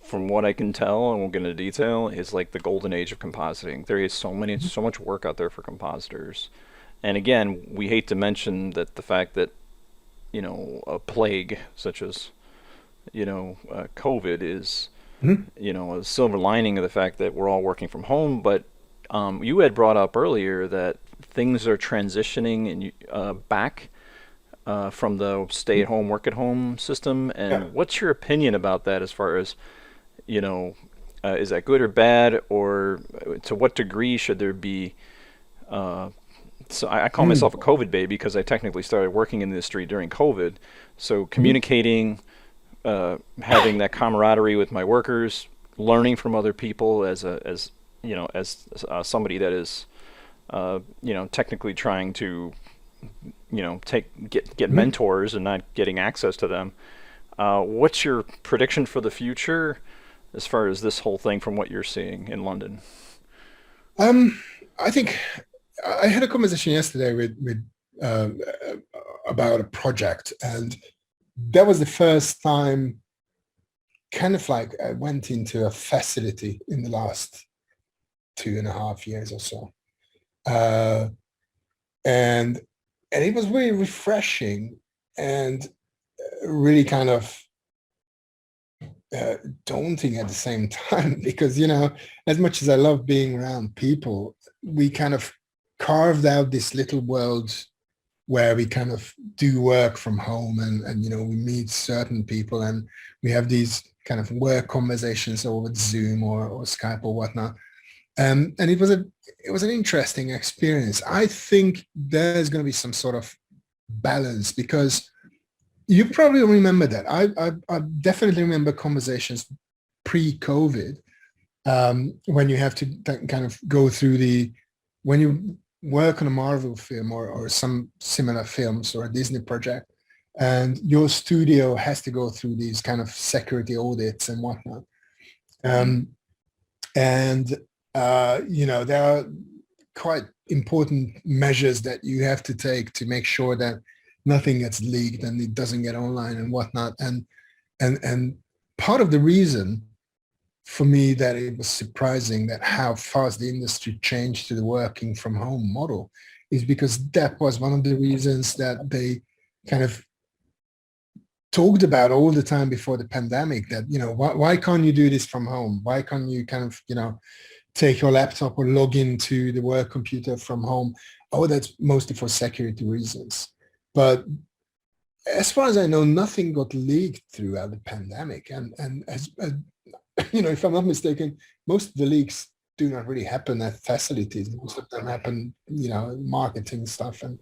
from what I can tell, and we'll get into detail, is like the golden age of compositing. There is so much work out there for compositors. And again, we hate to mention the fact that, a plague such as, COVID is, a silver lining of the fact that we're all working from home. But you had brought up earlier that things are transitioning back from the stay-at-home, work-at-home system. And what's your opinion about that, as far as, is that good or bad, or to what degree should there be? So I call myself a COVID baby because I technically started working in the industry during COVID. So communicating, having that camaraderie with my workers, learning from other people as somebody that is, technically trying to, get mentors and not getting access to them. What's your prediction for the future, as far as this whole thing from what you're seeing in London? I think I had a conversation yesterday with uh, about a project, and that was the first time kind of like I went into a facility in the last 2.5 years or so. And it was really refreshing and really kind of daunting at the same time, because as much as I love being around people, we kind of carved out this little world where we kind of do work from home, and we meet certain people, and we have these kind of work conversations over Zoom or Skype or whatnot. And it was an interesting experience. I think there's going to be some sort of balance, because you probably remember that. I definitely remember conversations pre-COVID, when you have to kind of go through when you work on a Marvel film or some similar films or a Disney project, and your studio has to go through these kind of security audits and whatnot. And there are quite important measures that you have to take to make sure that nothing gets leaked and it doesn't get online and whatnot. And part of the reason for me that it was surprising that how fast the industry changed to the working from home model is because that was one of the reasons that they kind of talked about all the time before the pandemic, that, why can't you do this from home? Why can't you kind of, take your laptop or log into the work computer from home? Oh, that's mostly for security reasons. But as far as I know, nothing got leaked throughout the pandemic. And as if I'm not mistaken, most of the leaks do not really happen at facilities. Most of them happen, marketing stuff and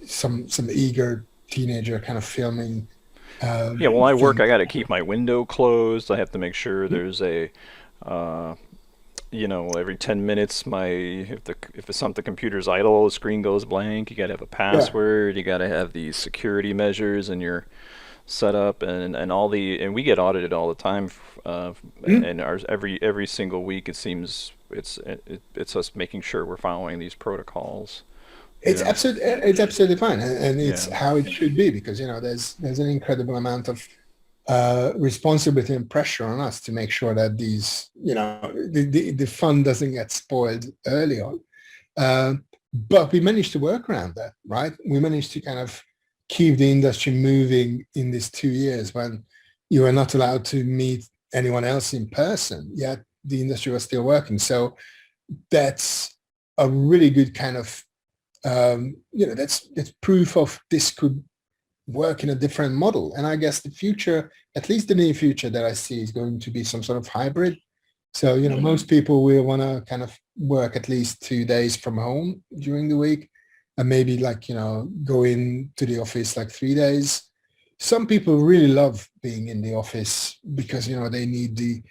some eager teenager kind of filming. Yeah, well, I got to keep my window closed. I have to make sure there's a, every 10 minutes, if it's something, the computer's idle, the screen goes blank. You got to have a password. You got to have these security measures in your setup, and we get audited all the time. And ours every single week. It seems it's us making sure we're following these protocols. It's absolutely fine, and it's how it should be, because there's an incredible amount of responsibility and pressure on us to make sure that these the fun doesn't get spoiled early on. But we managed to work around that, right? We managed to kind of keep the industry moving in these 2 years when you are not allowed to meet anyone else in person, yet the industry was still working. So that's a really good kind of, that's proof of this could work in a different model. And I guess the future, at least the near future that I see, is going to be some sort of hybrid. So, most people will want to kind of work at least 2 days from home during the week, and maybe go in to the office like 3 days. Some people really love being in the office because, they need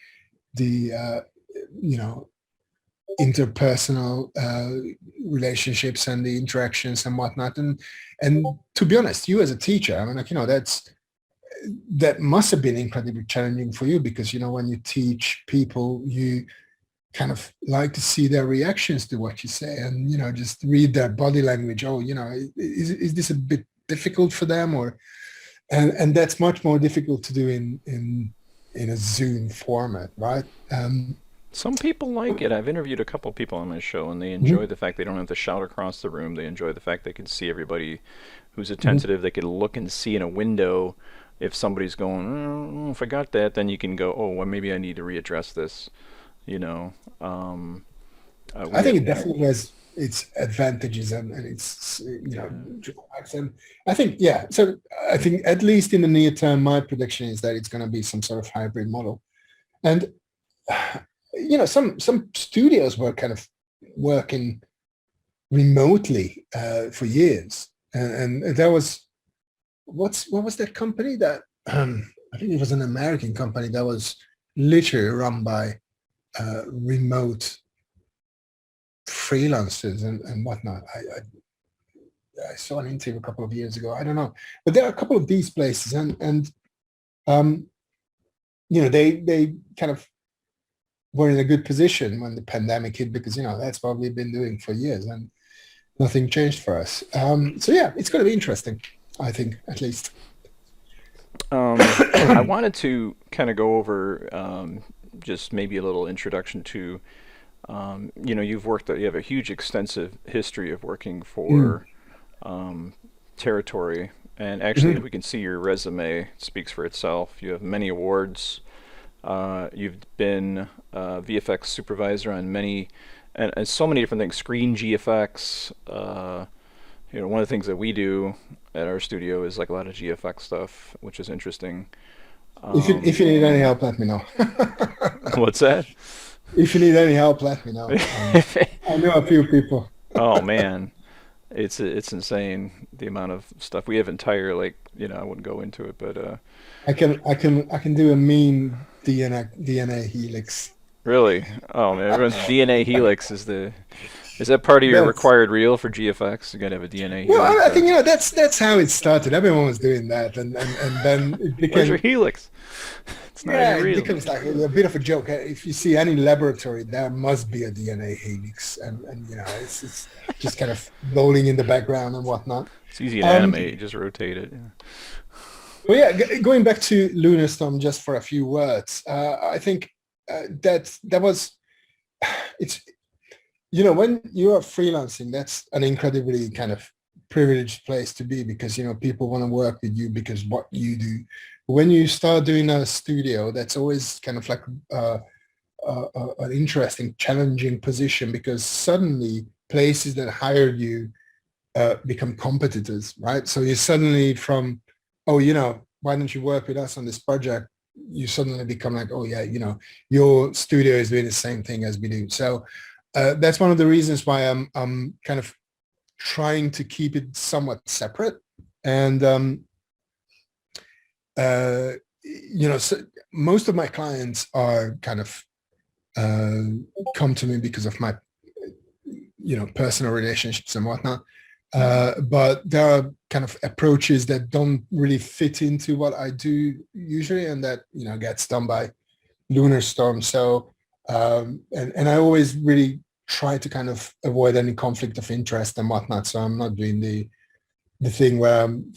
the interpersonal relationships and the interactions and whatnot. And to be honest, you as a teacher, I mean, that must have been incredibly challenging for you because, when you teach people, you kind of like to see their reactions to what you say and, just read their body language. Oh, is this a bit difficult for them? And that's much more difficult to do in a Zoom format, right? Some people like it. I've interviewed a couple people on my show, and they enjoy the fact they don't have to shout across the room. They enjoy the fact they can see everybody who's attentive. They can look and see in a window if somebody's going, if I got that, then you can go, oh, well, maybe I need to readdress this, I think it definitely has its advantages and its, drawbacks. And I think, so I think at least in the near term, my prediction is that it's going to be some sort of hybrid model. And some studios were kind of working remotely for years, and there was what was that company that I think it was an American company that was literally run by remote freelancers and whatnot. I saw an interview a couple of years ago. I don't know, but there are a couple of these places, and they kind of were in a good position when the pandemic hit because that's what we've been doing for years and nothing changed for us. So yeah, it's going to be interesting, I think, at least. I wanted to kind of go over just maybe a little introduction to you have a huge extensive history of working for territory, and actually we can see your resume, it speaks for itself. You have many awards. You've been VFX supervisor on many, and so many different things. Screen GFX. One of the things that we do at our studio is like a lot of GFX stuff, which is interesting. If you need any help, let me know. What's that? If you need any help, let me know. I know a few people. Oh man, it's insane the amount of stuff we have. Entire I wouldn't go into it, but I can do a mean DNA helix. Really? Oh man, everyone's DNA helix is that part of your required reel for GFX? You gotta have a DNA helix. Well, I think that's how it started. Everyone was doing that, and then it became. Where's your helix? It's not even real. It becomes like a bit of a joke. If you see any laboratory, there must be a DNA helix, and it's just kind of rolling in the background and whatnot. It's easy to animate, just rotate it. Yeah. Well, yeah, going back to LunarStorm just for a few words, I think that was, it's, when you are freelancing, that's an incredibly kind of privileged place to be because, people want to work with you because what you do. When you start doing a studio, that's always kind of like an interesting, challenging position because suddenly places that hire you become competitors, right? So you suddenly from, oh, why don't you work with us on this project? You suddenly become like, oh yeah, your studio is doing the same thing as we do. So that's one of the reasons why I'm kind of trying to keep it somewhat separate. And so most of my clients are kind of come to me because of my personal relationships and whatnot. But there are kind of approaches that don't really fit into what I do usually, and that gets done by LunarStorm. So and I always really try to kind of avoid any conflict of interest and whatnot. So I'm not doing the thing where I'm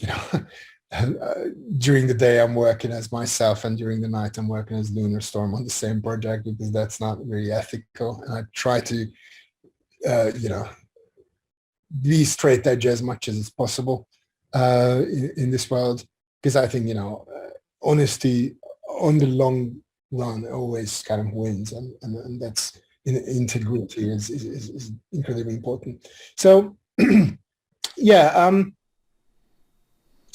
during the day I'm working as myself and during the night I'm working as LunarStorm on the same project because that's not really ethical. And I try to be straight edge as much as it's possible. in this world, because I think, honesty on the long run always kind of wins, and that's integrity is incredibly important. So yeah,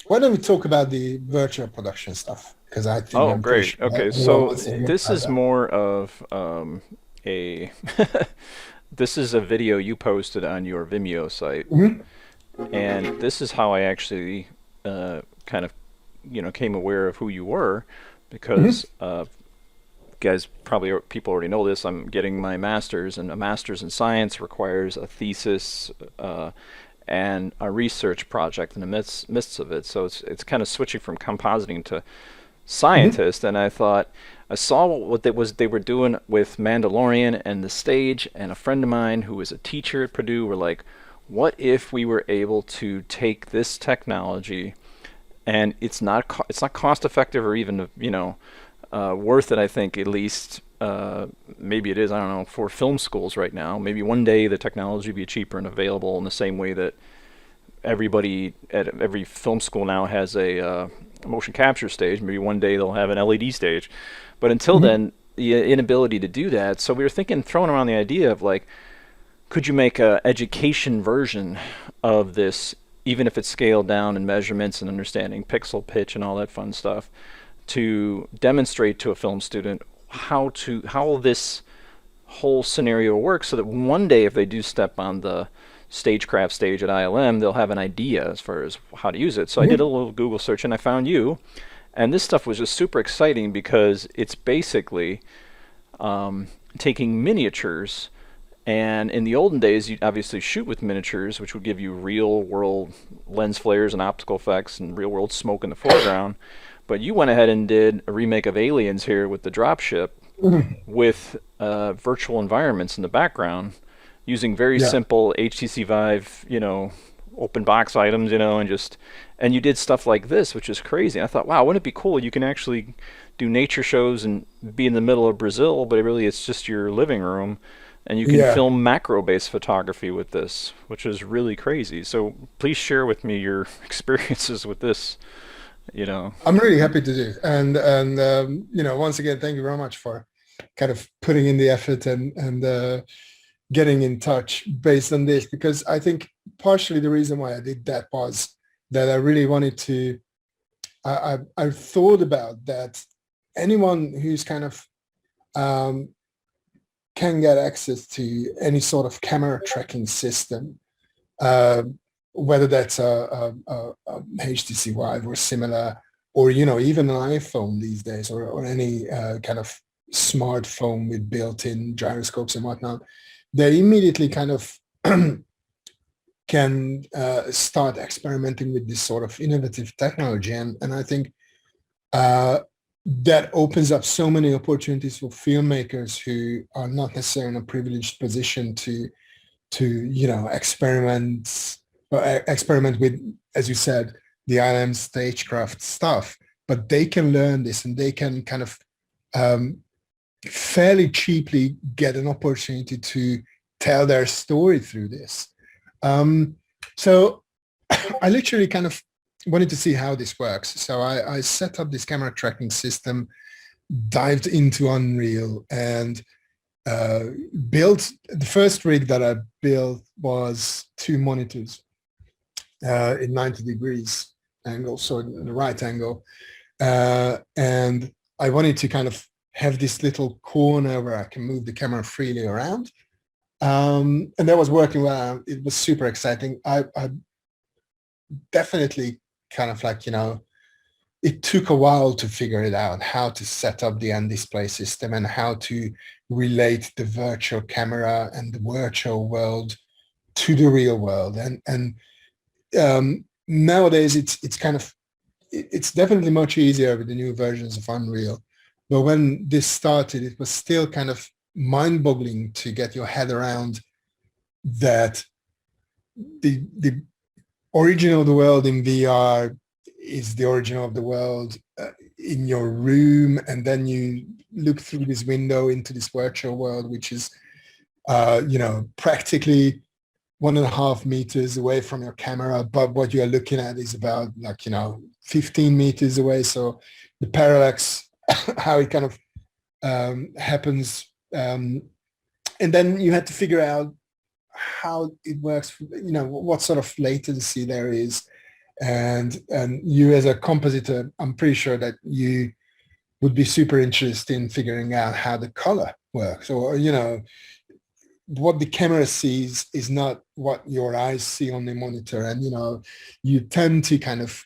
why don't we talk about the virtual production stuff? Because I think Oh, I'm pretty great. sure Okay, everyone so wants to hear this about is that. more of a this is a video you posted on your Vimeo site, Mhm, and this is how I actually kind of came aware of who you were, mhm, because guys probably people already know this. I'm getting my master's, and a master's in science requires a thesis and a research project in the midst of it. So it's kind of switching from compositing to mhm, scientist, and I thought I saw what they were doing with Mandalorian and the stage, and a friend of mine who was a teacher at Purdue were like, what if we were able to take this technology, and it's not cost effective or even worth it. I think at least maybe it is. I don't know, for film schools right now. Maybe one day the technology will be cheaper and available in the same way that everybody at every film school now has a motion capture stage. Maybe one day they'll have an LED stage. But until mhm. then, the inability to do that. So we were throwing around the idea of like, could you make a education version of this, even if it's scaled down in measurements and understanding pixel pitch and all that fun stuff, to demonstrate to a film student how this whole scenario works, so that one day if they do step on the stagecraft stage at ILM, they'll have an idea as far as how to use it. So I did a Mhm. little Google search and I found you, and this stuff was just super exciting because it's basically taking miniatures. And in the olden days, you'd obviously shoot with miniatures, which would give you real world lens flares and optical effects and real world smoke in the foreground. But you went ahead and did a remake of Aliens here with the dropship, Mhm. with virtual environments in the background, using very Yeah. simple HTC Vive, open box items, and you did stuff like this, which is crazy. I thought, wow, wouldn't it be cool? You can actually do nature shows and be in the middle of Brazil, but really it's just your living room, and you can Yeah. film macro-based photography with this, which is really crazy. So please share with me your experiences with this. You know. I'm really happy to do. And once again, thank you very much for kind of putting in the effort and getting in touch based on this, because I think partially the reason why I did that was that I really wanted to. I thought about that anyone who's kind of um, can get access to any sort of camera tracking system, uh, whether that's a HTC Vive or similar, or even an iPhone these days, or any kind of smartphone with built-in gyroscopes and whatnot, they immediately kind of can start experimenting with this sort of innovative technology, and I think uh, that opens up so many opportunities for filmmakers who are not necessarily in a privileged position to experiment with, as you said, the ILM stagecraft stuff, but they can learn this and they can kind of um, fairly cheaply get an opportunity to tell their story through this. Um, so I literally kind of wanted to see how this works. So I set up this camera tracking system, dived into Unreal, and uh, built the first rig that I built was two monitors in 90 degrees angle, so in the right angle. And I wanted to kind of have this little corner where I can move the camera freely around. And that was working well. It was super exciting. I definitely kind of like, it took a while to figure it out, how to set up the end display system and how to relate the virtual camera and the virtual world to the real world. And nowadays it's kind of, it's definitely much easier with the new versions of Unreal. But when this started, it was still kind of mind-boggling to get your head around that the origin of the world in VR is the origin of the world in your room, and then you look through this window into this virtual world, which is, practically 1.5 meters away from your camera, but what you're looking at is about like, 15 meters away. So the parallax, how it kind of happens. And then you had to figure out how it works, what sort of latency there is. And you as a compositor, I'm pretty sure that you would be super interested in figuring out how the color works, or, what the camera sees is not what your eyes see on the monitor. And, you tend to kind of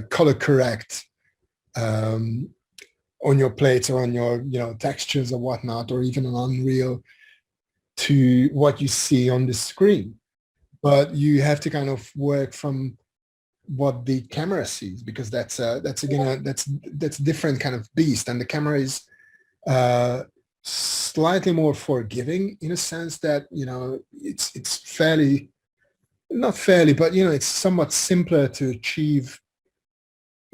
color correct on your plates or on your, textures or whatnot, or even on Unreal, to what you see on the screen. But you have to kind of work from what the camera sees, because that's again that's a different kind of beast. And the camera is slightly more forgiving, in a sense that, it's fairly, not fairly, but, it's somewhat simpler to achieve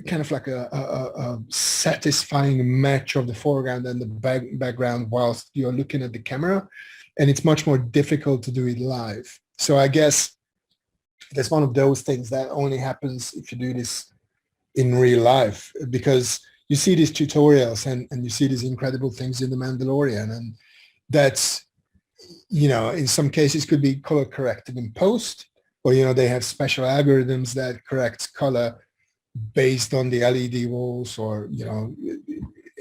kind of like a satisfying match of the foreground and the background whilst you're looking at the camera. And it's much more difficult to do it live. So I guess that's one of those things that only happens if you do this in real life, because you see these tutorials and you see these incredible things in The Mandalorian, and that's, in some cases could be color corrected in post, or, they have special algorithms that correct color based on the LED walls, or,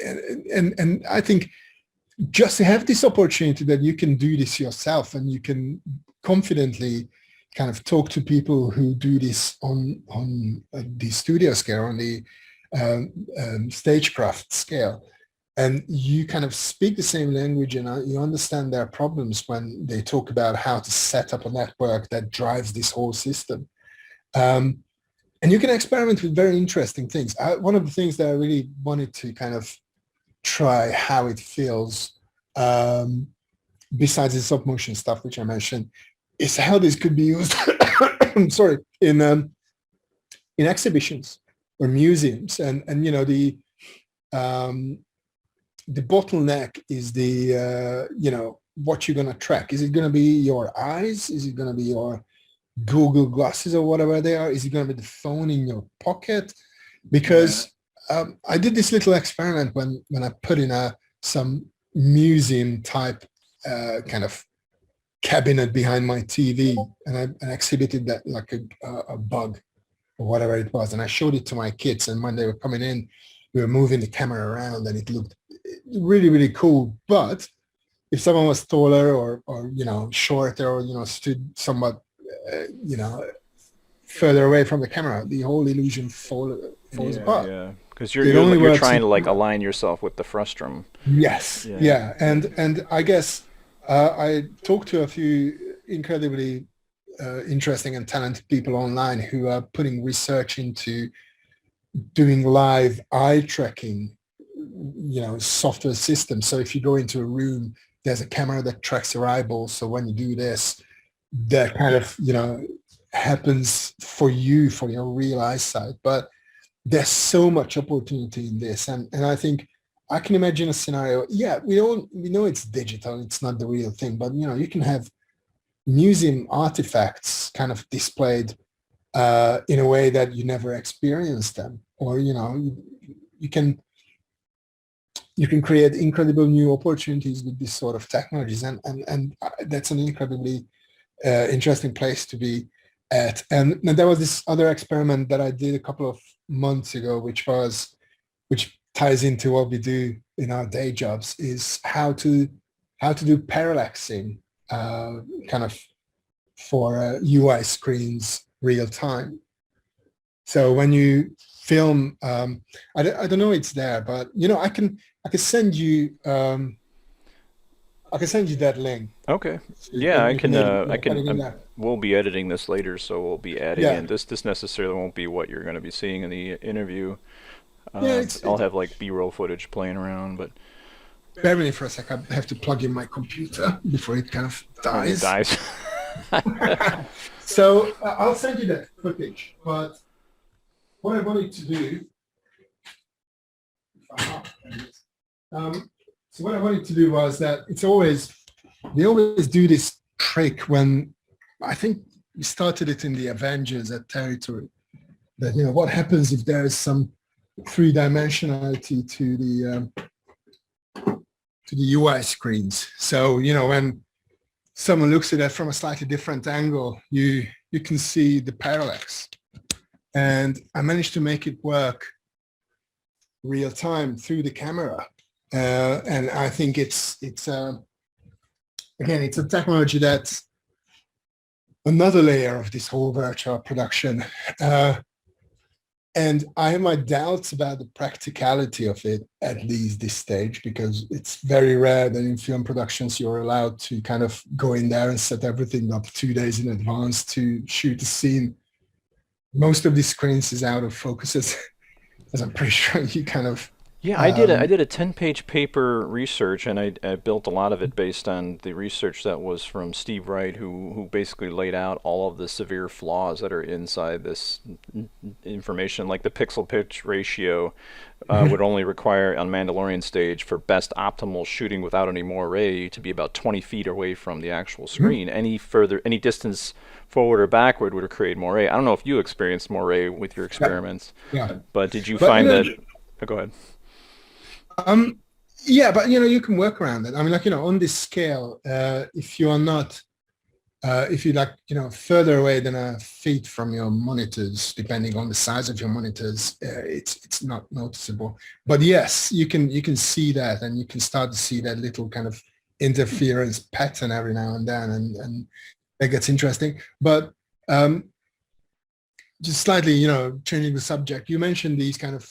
and I think just to have this opportunity that you can do this yourself, and you can confidently kind of talk to people who do this on the studio scale, on the stagecraft scale, and you kind of speak the same language, and you understand their problems when they talk about how to set up a network that drives this whole system. And you can experiment with very interesting things. One of the things that I really wanted to kind of try how it feels, besides the stop motion stuff, which I mentioned, is how this could be used sorry, in exhibitions or museums. And the bottleneck is the what you're going to track. Is it going to be your eyes? Is it going to be your Google glasses or whatever they are? Is it going to be the phone in your pocket? Because I did this little experiment when I put in some museum type kind of cabinet behind my TV, and I exhibited that like a bug or whatever it was, and I showed it to my kids. And when they were coming in, we were moving the camera around, and it looked really, really cool. But if someone was taller or shorter, or stood somewhat further away from the camera, the whole illusion falls apart. Yeah, because you're trying to like align yourself with the frustum. Yes, yeah. And I guess I talked to a few incredibly interesting and talented people online who are putting research into doing live eye tracking, software systems. So if you go into a room, there's a camera that tracks your eyeballs. So when you do this, that kind of, happens for you, for your real eyesight. But there's so much opportunity in this. And I think I can imagine a scenario. Yeah, we know it's digital, it's not the real thing, but you can have museum artifacts kind of displayed in a way that you never experienced them. Or, you can create incredible new opportunities with this sort of technologies. And that's an incredibly interesting place to be at. And there was this other experiment that I did a couple of months ago, which ties into what we do in our day jobs, is how to do parallaxing kind of for UI screens real time. So when you film, I don't know it's there, but I can send you that link. Okay. Yeah, I can. We'll be editing this later, so we'll be adding in. This necessarily won't be what you're going to be seeing in the interview. I'll have like B-roll footage playing around, but bear with me for a sec. I have to plug in my computer before it kind of dies. So I'll send you that footage. But what I wanted to do, so what I wanted to do was that we always do this trick when I think we started it in the Avengers at Territory. That what happens if there is some three-dimensionality to the UI screens. So when someone looks at that from a slightly different angle, you can see the parallax. And I managed to make it work real time through the camera. And I think it's again, it's a technology that's another layer of this whole virtual production. And I have my doubts about the practicality of it, at least this stage, because it's very rare that in film productions you're allowed to kind of go in there and set everything up 2 days in advance to shoot a scene. Most of these screens is out of focus, as I'm pretty sure you kind of Yeah, I did a 10-page paper research, and I built a lot of it based on the research that was from Steve Wright, who basically laid out all of the severe flaws that are inside this information, like the pixel pitch ratio would only require on Mandalorian stage for best optimal shooting without any moire to be about 20 feet away from the actual screen. Any distance forward or backward would have created moire. I don't know if you experienced moire with your experiments, yeah. but did you But find that? Oh, go ahead. Um, yeah, but you can work around it. I mean, like on this scale, if you are not, if you like, further away than a feet from your monitors, depending on the size of your monitors, it's not noticeable. But yes, you can see that, and you can start to see that little kind of interference pattern every now and then, and that gets interesting. But just slightly, changing the subject, you mentioned these kind of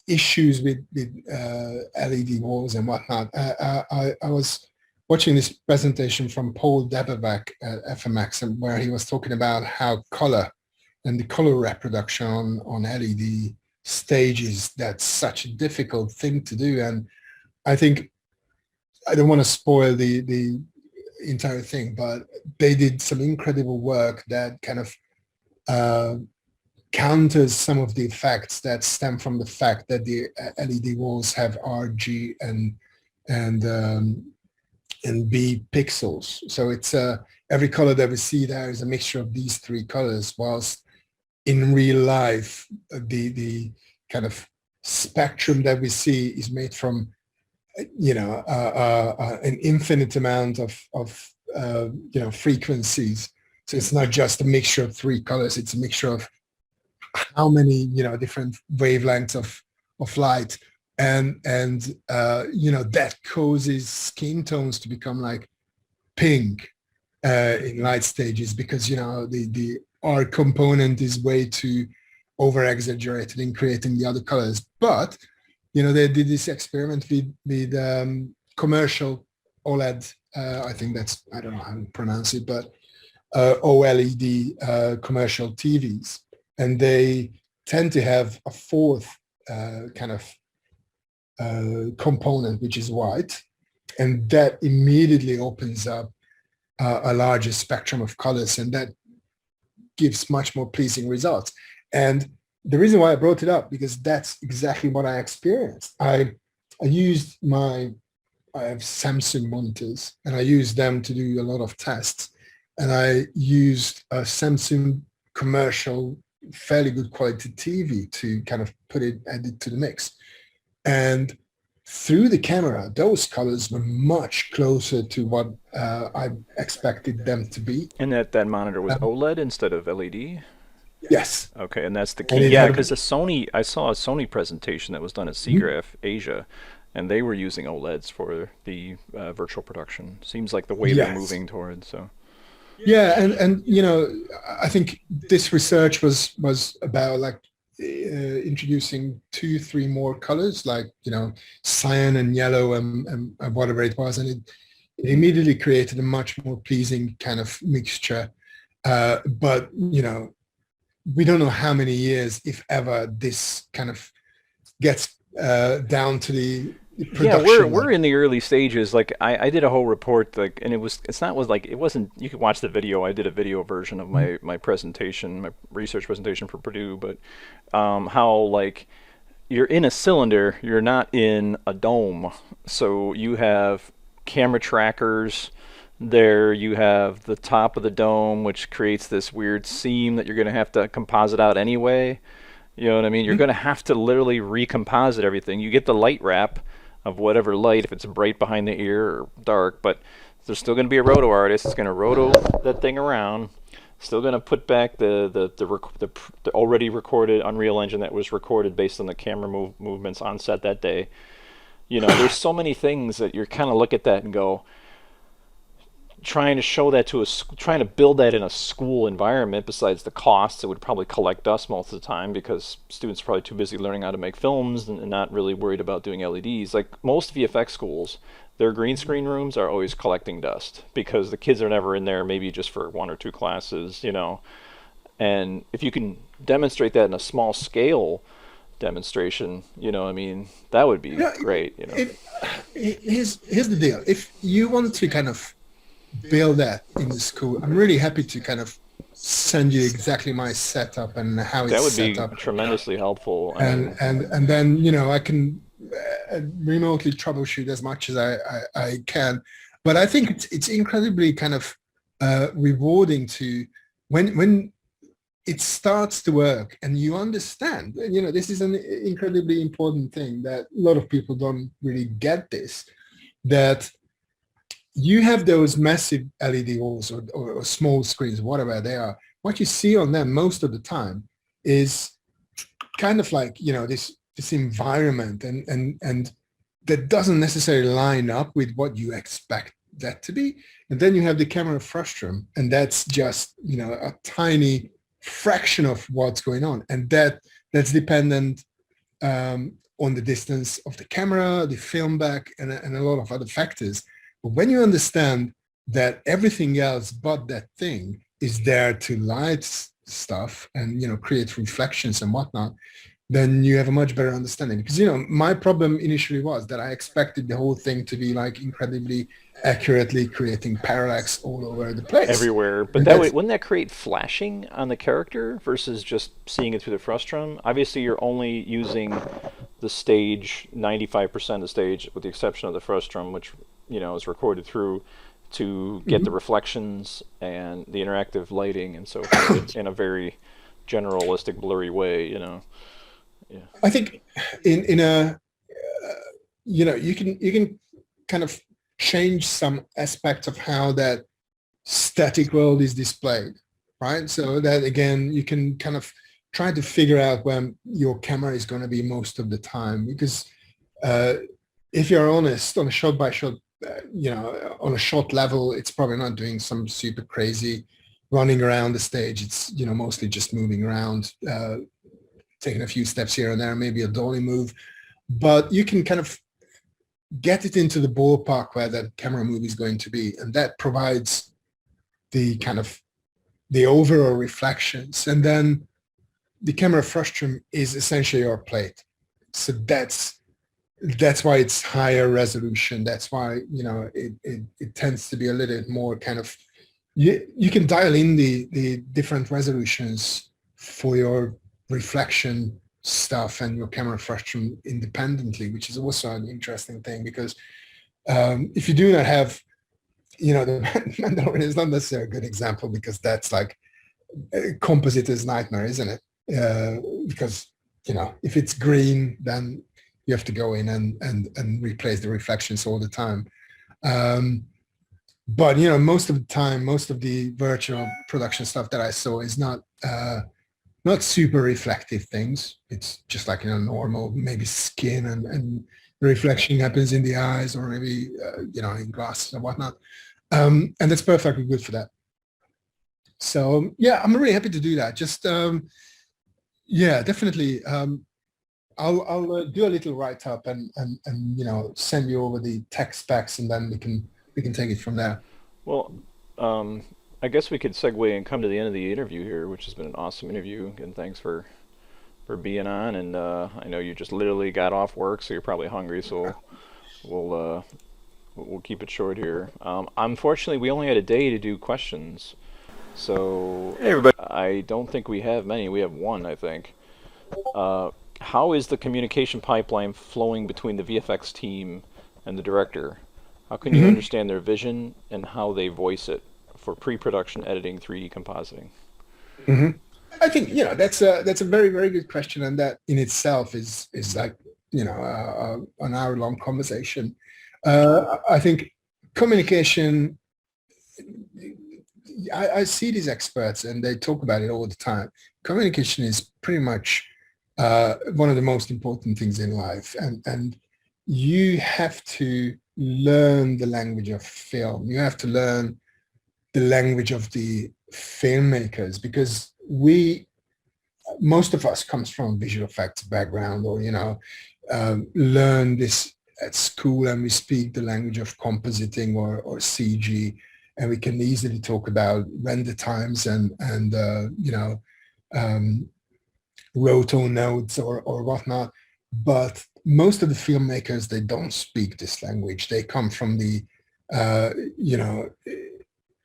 issues with LED walls and whatnot. I was watching this presentation from Paul Debevac at FMX, and where he was talking about how color and the color reproduction on LED stages, that's such a difficult thing to do. And I think, I don't want to spoil the entire thing, but they did some incredible work that kind of counters some of the effects that stem from the fact that the LED walls have RG and B pixels. So it's every color that we see there is a mixture of these three colors, whilst in real life, the kind of spectrum that we see is made from an infinite amount of frequencies. So it's not just a mixture of three colors; it's a mixture of how many different wavelengths of light, and that causes skin tones to become like pink in light stages, because the R component is way too over exaggerated in creating the other colors. But they did this experiment with commercial OLED, I think that's, I don't know how to pronounce it, but OLED commercial TVs, and they tend to have a fourth kind of component, which is white, and that immediately opens up a larger spectrum of colors, and that gives much more pleasing results. And the reason why I brought it up, because that's exactly what I experienced. I have Samsung monitors, and I use them to do a lot of tests, and I used a Samsung commercial fairly good quality TV to kind of add it to the mix. And through the camera, those colors were much closer to what I expected them to be. And that monitor was OLED instead of LED? Yes. Okay, and that's the And key. it Yeah, had because I saw a Sony presentation that was done at SIGGRAPH Asia, and they were using OLEDs for the virtual production. Seems like the way they're moving towards. So. Yeah, and I think this research was about like introducing 2-3 more colors, like cyan and yellow and whatever it was, and it immediately created a much more pleasing kind of mixture. But we don't know how many years, if ever, this kind of gets down to the production. Yeah, we're in the early stages. Like I did a whole report, like, and it wasn't. You could watch the video. I did a video version of my presentation, my research presentation for Purdue. But how like you're in a cylinder, you're not in a dome. So you have camera trackers There you have the top of the dome, which creates this weird seam that you're going to have to composite out anyway. You know what I mean? You're Mhm. going to have to literally recomposite everything. You get the light wrap of whatever light, if it's bright behind the ear or dark, but there's still going to be a roto artist. It's going to roto that thing around. Still going to put back the already recorded Unreal Engine that was recorded based on the camera movements on set that day. You know, there's so many things that you're kind of look at that and go, trying to show that to trying to build that in a school environment. Besides the costs, it would probably collect dust most of the time because students are probably too busy learning how to make films and not really worried about doing LEDs. Like most VFX schools, their green screen rooms are always collecting dust because the kids are never in there, maybe just for one or two classes, you know. And if you can demonstrate that in a small scale demonstration, you know, I mean, that would be Yeah, great, you know. here's the deal. If you want to kind of build that in the school, I'm really happy to kind of send you exactly my setup and how That it's would set be up, tremendously helpful. I and mean, and then I can remotely troubleshoot as much as I can. But I think it's incredibly kind of rewarding to when it starts to work and you understand. This is an incredibly important thing that a lot of people don't really get this, that you have those massive LED walls or small screens, whatever they are. What you see on them most of the time is kind of like, this environment, and that doesn't necessarily line up with what you expect that to be. And then you have the camera frustum, and that's just, a tiny fraction of what's going on. And that's dependent on the distance of the camera, the film back, and a lot of other factors. But when you understand that everything else but that thing is there to light stuff and create reflections and whatnot, then you have a much better understanding. Because my problem initially was that I expected the whole thing to be like incredibly accurately creating parallax all over the place. everywhere. But And that way, that's wouldn't that create flashing on the character versus just seeing it through the frustrum? Obviously, you're only using the stage, 95% of the stage, with the exception of the frustrum, which is recorded through to get the Mhm. reflections and the interactive lighting and so forth in a very generalistic, blurry way. Yeah. I think in a you can kind of change some aspects of how that static world is displayed, right? So that again, you can kind of try to figure out when your camera is going to be most of the time, because uh, if you're honest, on a shot by shot, on a shot level, it's probably not doing some super crazy running around the stage. It's mostly just moving around, taking a few steps here and there, maybe a dolly move, but you can kind of get it into the ballpark where that camera move is going to be, and that provides the kind of the overall reflections. And then the camera frustum is essentially your plate, so that's why it's higher resolution. That's why it tends to be a little bit more kind of, you can dial in the different resolutions for your reflection stuff and your camera frustum independently, which is also an interesting thing, because if you do not have, the Mandalorian is not necessarily a good example, because that's like a compositor's nightmare, isn't it? Because if it's green, then you have to go in and replace the reflections all the time. But most of the time, most of the virtual production stuff that I saw is not super reflective things. It's just like normal, maybe skin, and the reflection happens in the eyes, or maybe in glasses and whatnot. And that's perfectly good for that. So yeah, I'm really happy to do that. Just yeah, definitely. I'll do a little write up and send you over the tech specs, and then we can take it from there. Well, um, I guess we could segue and come to the end of the interview here, which has been an awesome interview. And thanks for being on. And I know you just literally got off work, so you're probably hungry. So we'll uh, we'll keep it short here. Unfortunately, we only had a day to do questions, so Hey everybody. I don't think we have many. We have one, I think. Uh, how is the communication pipeline flowing between the VFX team and the director? How can you Mhm. understand their vision and how they voice it for pre-production editing, 3D compositing? Mhm. I think that's a very very good question, and that in itself is like an hour-long conversation. I think communication. I see these experts and they talk about it all the time. Communication is pretty much one of the most important things in life, and you have to learn the language of film. You have to learn the language of the filmmakers, because we most of us comes from a visual effects background, or learn this at school, and we speak the language of compositing or CG, and we can easily talk about render times and um, roto nodes or whatnot. But most of the filmmakers, they don't speak this language. They come from the uh, you know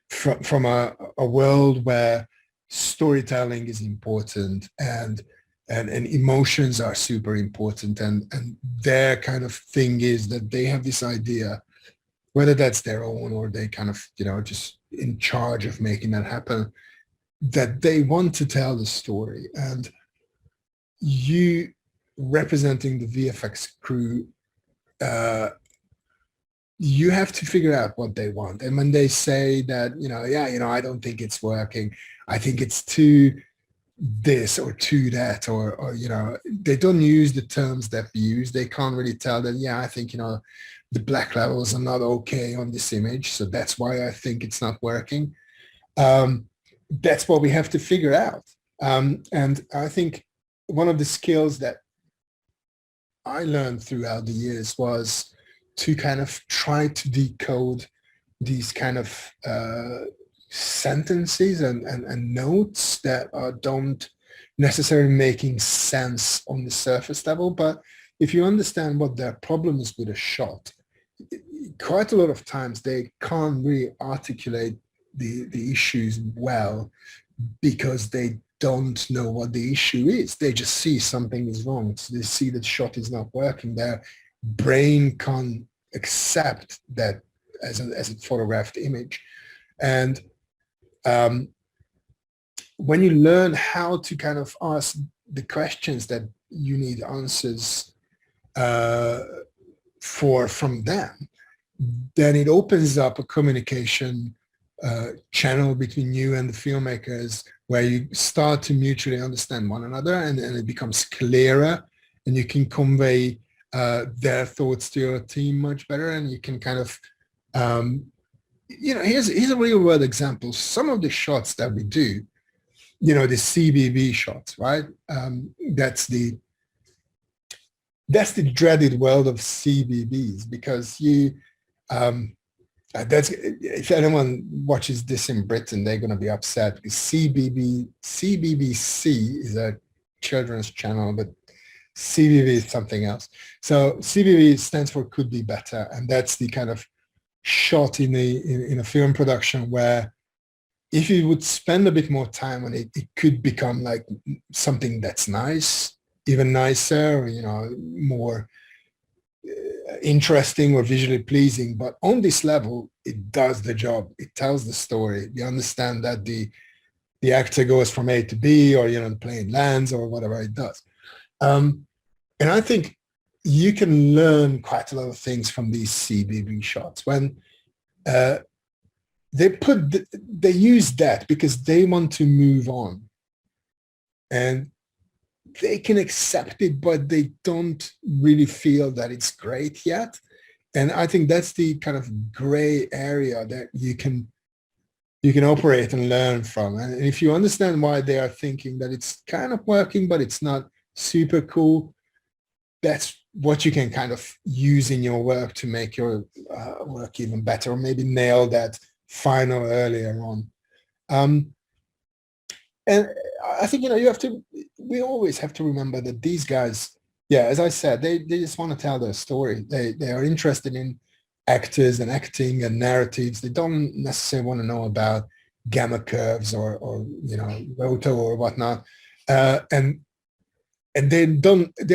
from a world where storytelling is important, and emotions are super important, and their kind of thing is that they have this idea, whether that's their own or they kind of just in charge of making that happen, that they want to tell the story. And you representing the VFX crew, uh, you have to figure out what they want. And when they say that, yeah, I don't think it's working, I think it's too this or to that, or they don't use the terms that we use. They can't really tell that, yeah, I think the black levels are not okay on this image, so that's why I think it's not working. That's what we have to figure out. And I think one of the skills that I learned throughout the years was to kind of try to decode these kind of sentences and notes that don't necessarily making sense on the surface level. But if you understand what their problem is with a shot, quite a lot of times they can't really articulate the issues well, because they don't know what the issue is. They just see something is wrong. So they see that shot is not working. Their brain can't accept that as a photographed image. And um, when you learn how to kind of ask the questions that you need answers uh, for from them, then it opens up a communication channel between you and the filmmakers, where you start to mutually understand one another, and it becomes clearer, and you can convey their thoughts to your team much better, and you can kind of here's a real world example. Some of the shots that we do, the CBB shots, right? That's the dreaded world of CBBs, because that's if anyone watches this in Britain, they're going to be upset, because CBBC is a children's channel, but CBB is something else. So CBB stands for could be better, and that's the kind of shot in a film production where if you would spend a bit more time on it, it could become like something that's nice, even nicer, or more interesting or visually pleasing. But on this level, it does the job. It tells the story. You understand that the actor goes from A to B, or the plane lands, or whatever it does. And I think you can learn quite a lot of things from these CBB shots. When uh, they use that because they want to move on, and they can accept it, but they don't really feel that it's great yet. And I think that's the kind of gray area that you can operate and learn from. And if you understand why they are thinking that it's kind of working, but it's not super cool, that's what you can kind of use in your work to make your work even better, or maybe nail that final earlier on. Um, and I think, we always have to remember that these guys, yeah, as I said, they just want to tell their story. They are interested in actors and acting and narratives. They don't necessarily want to know about gamma curves or roto or whatnot. And they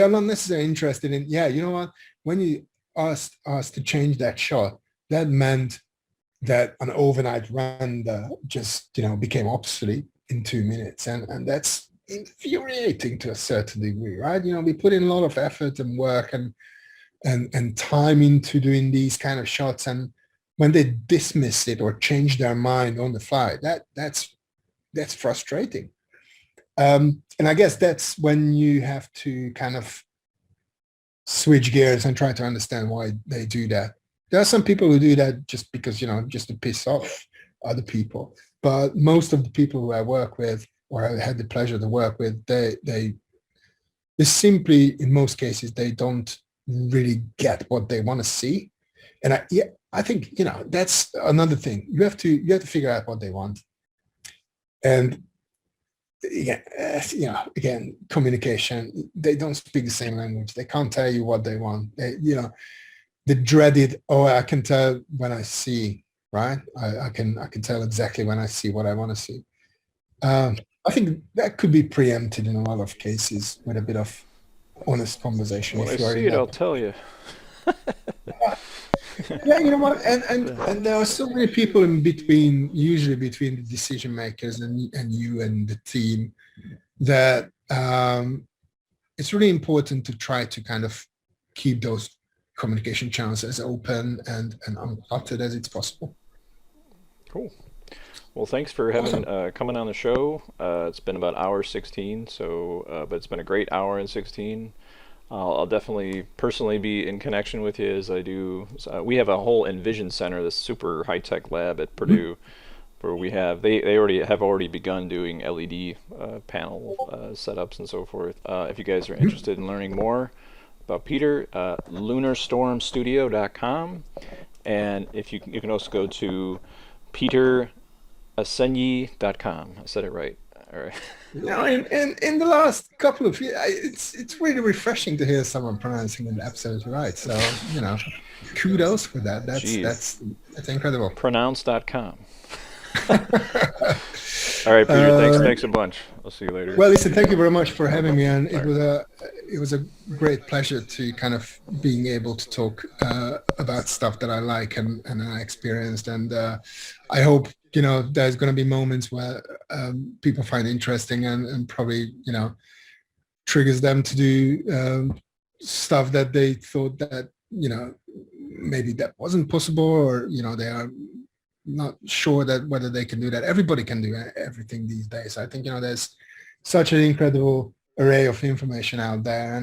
are not necessarily interested in, yeah, you know what, when you asked us to change that shot, that meant that an overnight render just, became obsolete in 2 minutes. And that's infuriating to a certain degree, right? We put in a lot of effort and work and time into doing these kind of shots. And when they dismiss it or change their mind on the fly, that's frustrating. And I guess that's when you have to kind of switch gears and try to understand why they do that. There are some people who do that just because, just to piss off other people. But most of the people who I work with or I had the pleasure to work with, they simply, in most cases, they don't really get what they want to see. And I think, that's another thing. You have to figure out what they want. And yeah, again, communication, they don't speak the same language. They can't tell you what they want. The dreaded, oh, I can tell when I see, right? I can tell exactly when I see what I want to see. I think that could be preempted in a lot of cases with a bit of honest conversation. When I If you are see in it, that. I'll tell you. Yeah, you know what? And there are so many people in between, usually between the decision makers and you and the team, that it's really important to try to kind of keep those communication channels as open and uncluttered as it's possible. Cool. Well, thanks for having coming on the show. It's been about hour 16, so but it's been a great hour and 16. I'll definitely personally be in connection with you as I do. We have a whole Envision Center, this super high-tech lab at Purdue, where we have they already begun doing LED panel setups and so forth. If you guys are interested in learning more about Peter, LunarStormStudio.com, and if you can also go to Peter Eszenyi.com. I said it right. All right. In the last couple of years, it's really refreshing to hear someone pronouncing it absolutely right. So, kudos for that. That's incredible. Pronounce.com. All right, Peter. Thanks a bunch. I'll see you later. Well, listen, thank you very much for having me, and it was a great pleasure to kind of being able to talk about stuff that I like and I experienced, and I hope there's going to be moments where people find interesting and probably triggers them to do stuff that they thought that maybe that wasn't possible, or they are not sure that whether they can do that. Everybody can do everything these days. I think there's such an incredible array of information out there,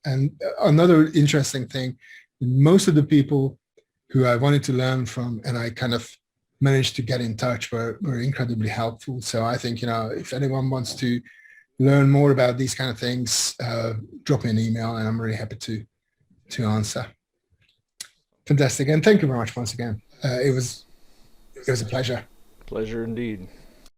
and another interesting thing, most of the people who I wanted to learn from and I kind of managed to get in touch were incredibly helpful. So I think if anyone wants to learn more about these kind of things, drop me an email and I'm really happy to answer. Fantastic, and thank you very much once again. It was a pleasure. Pleasure indeed.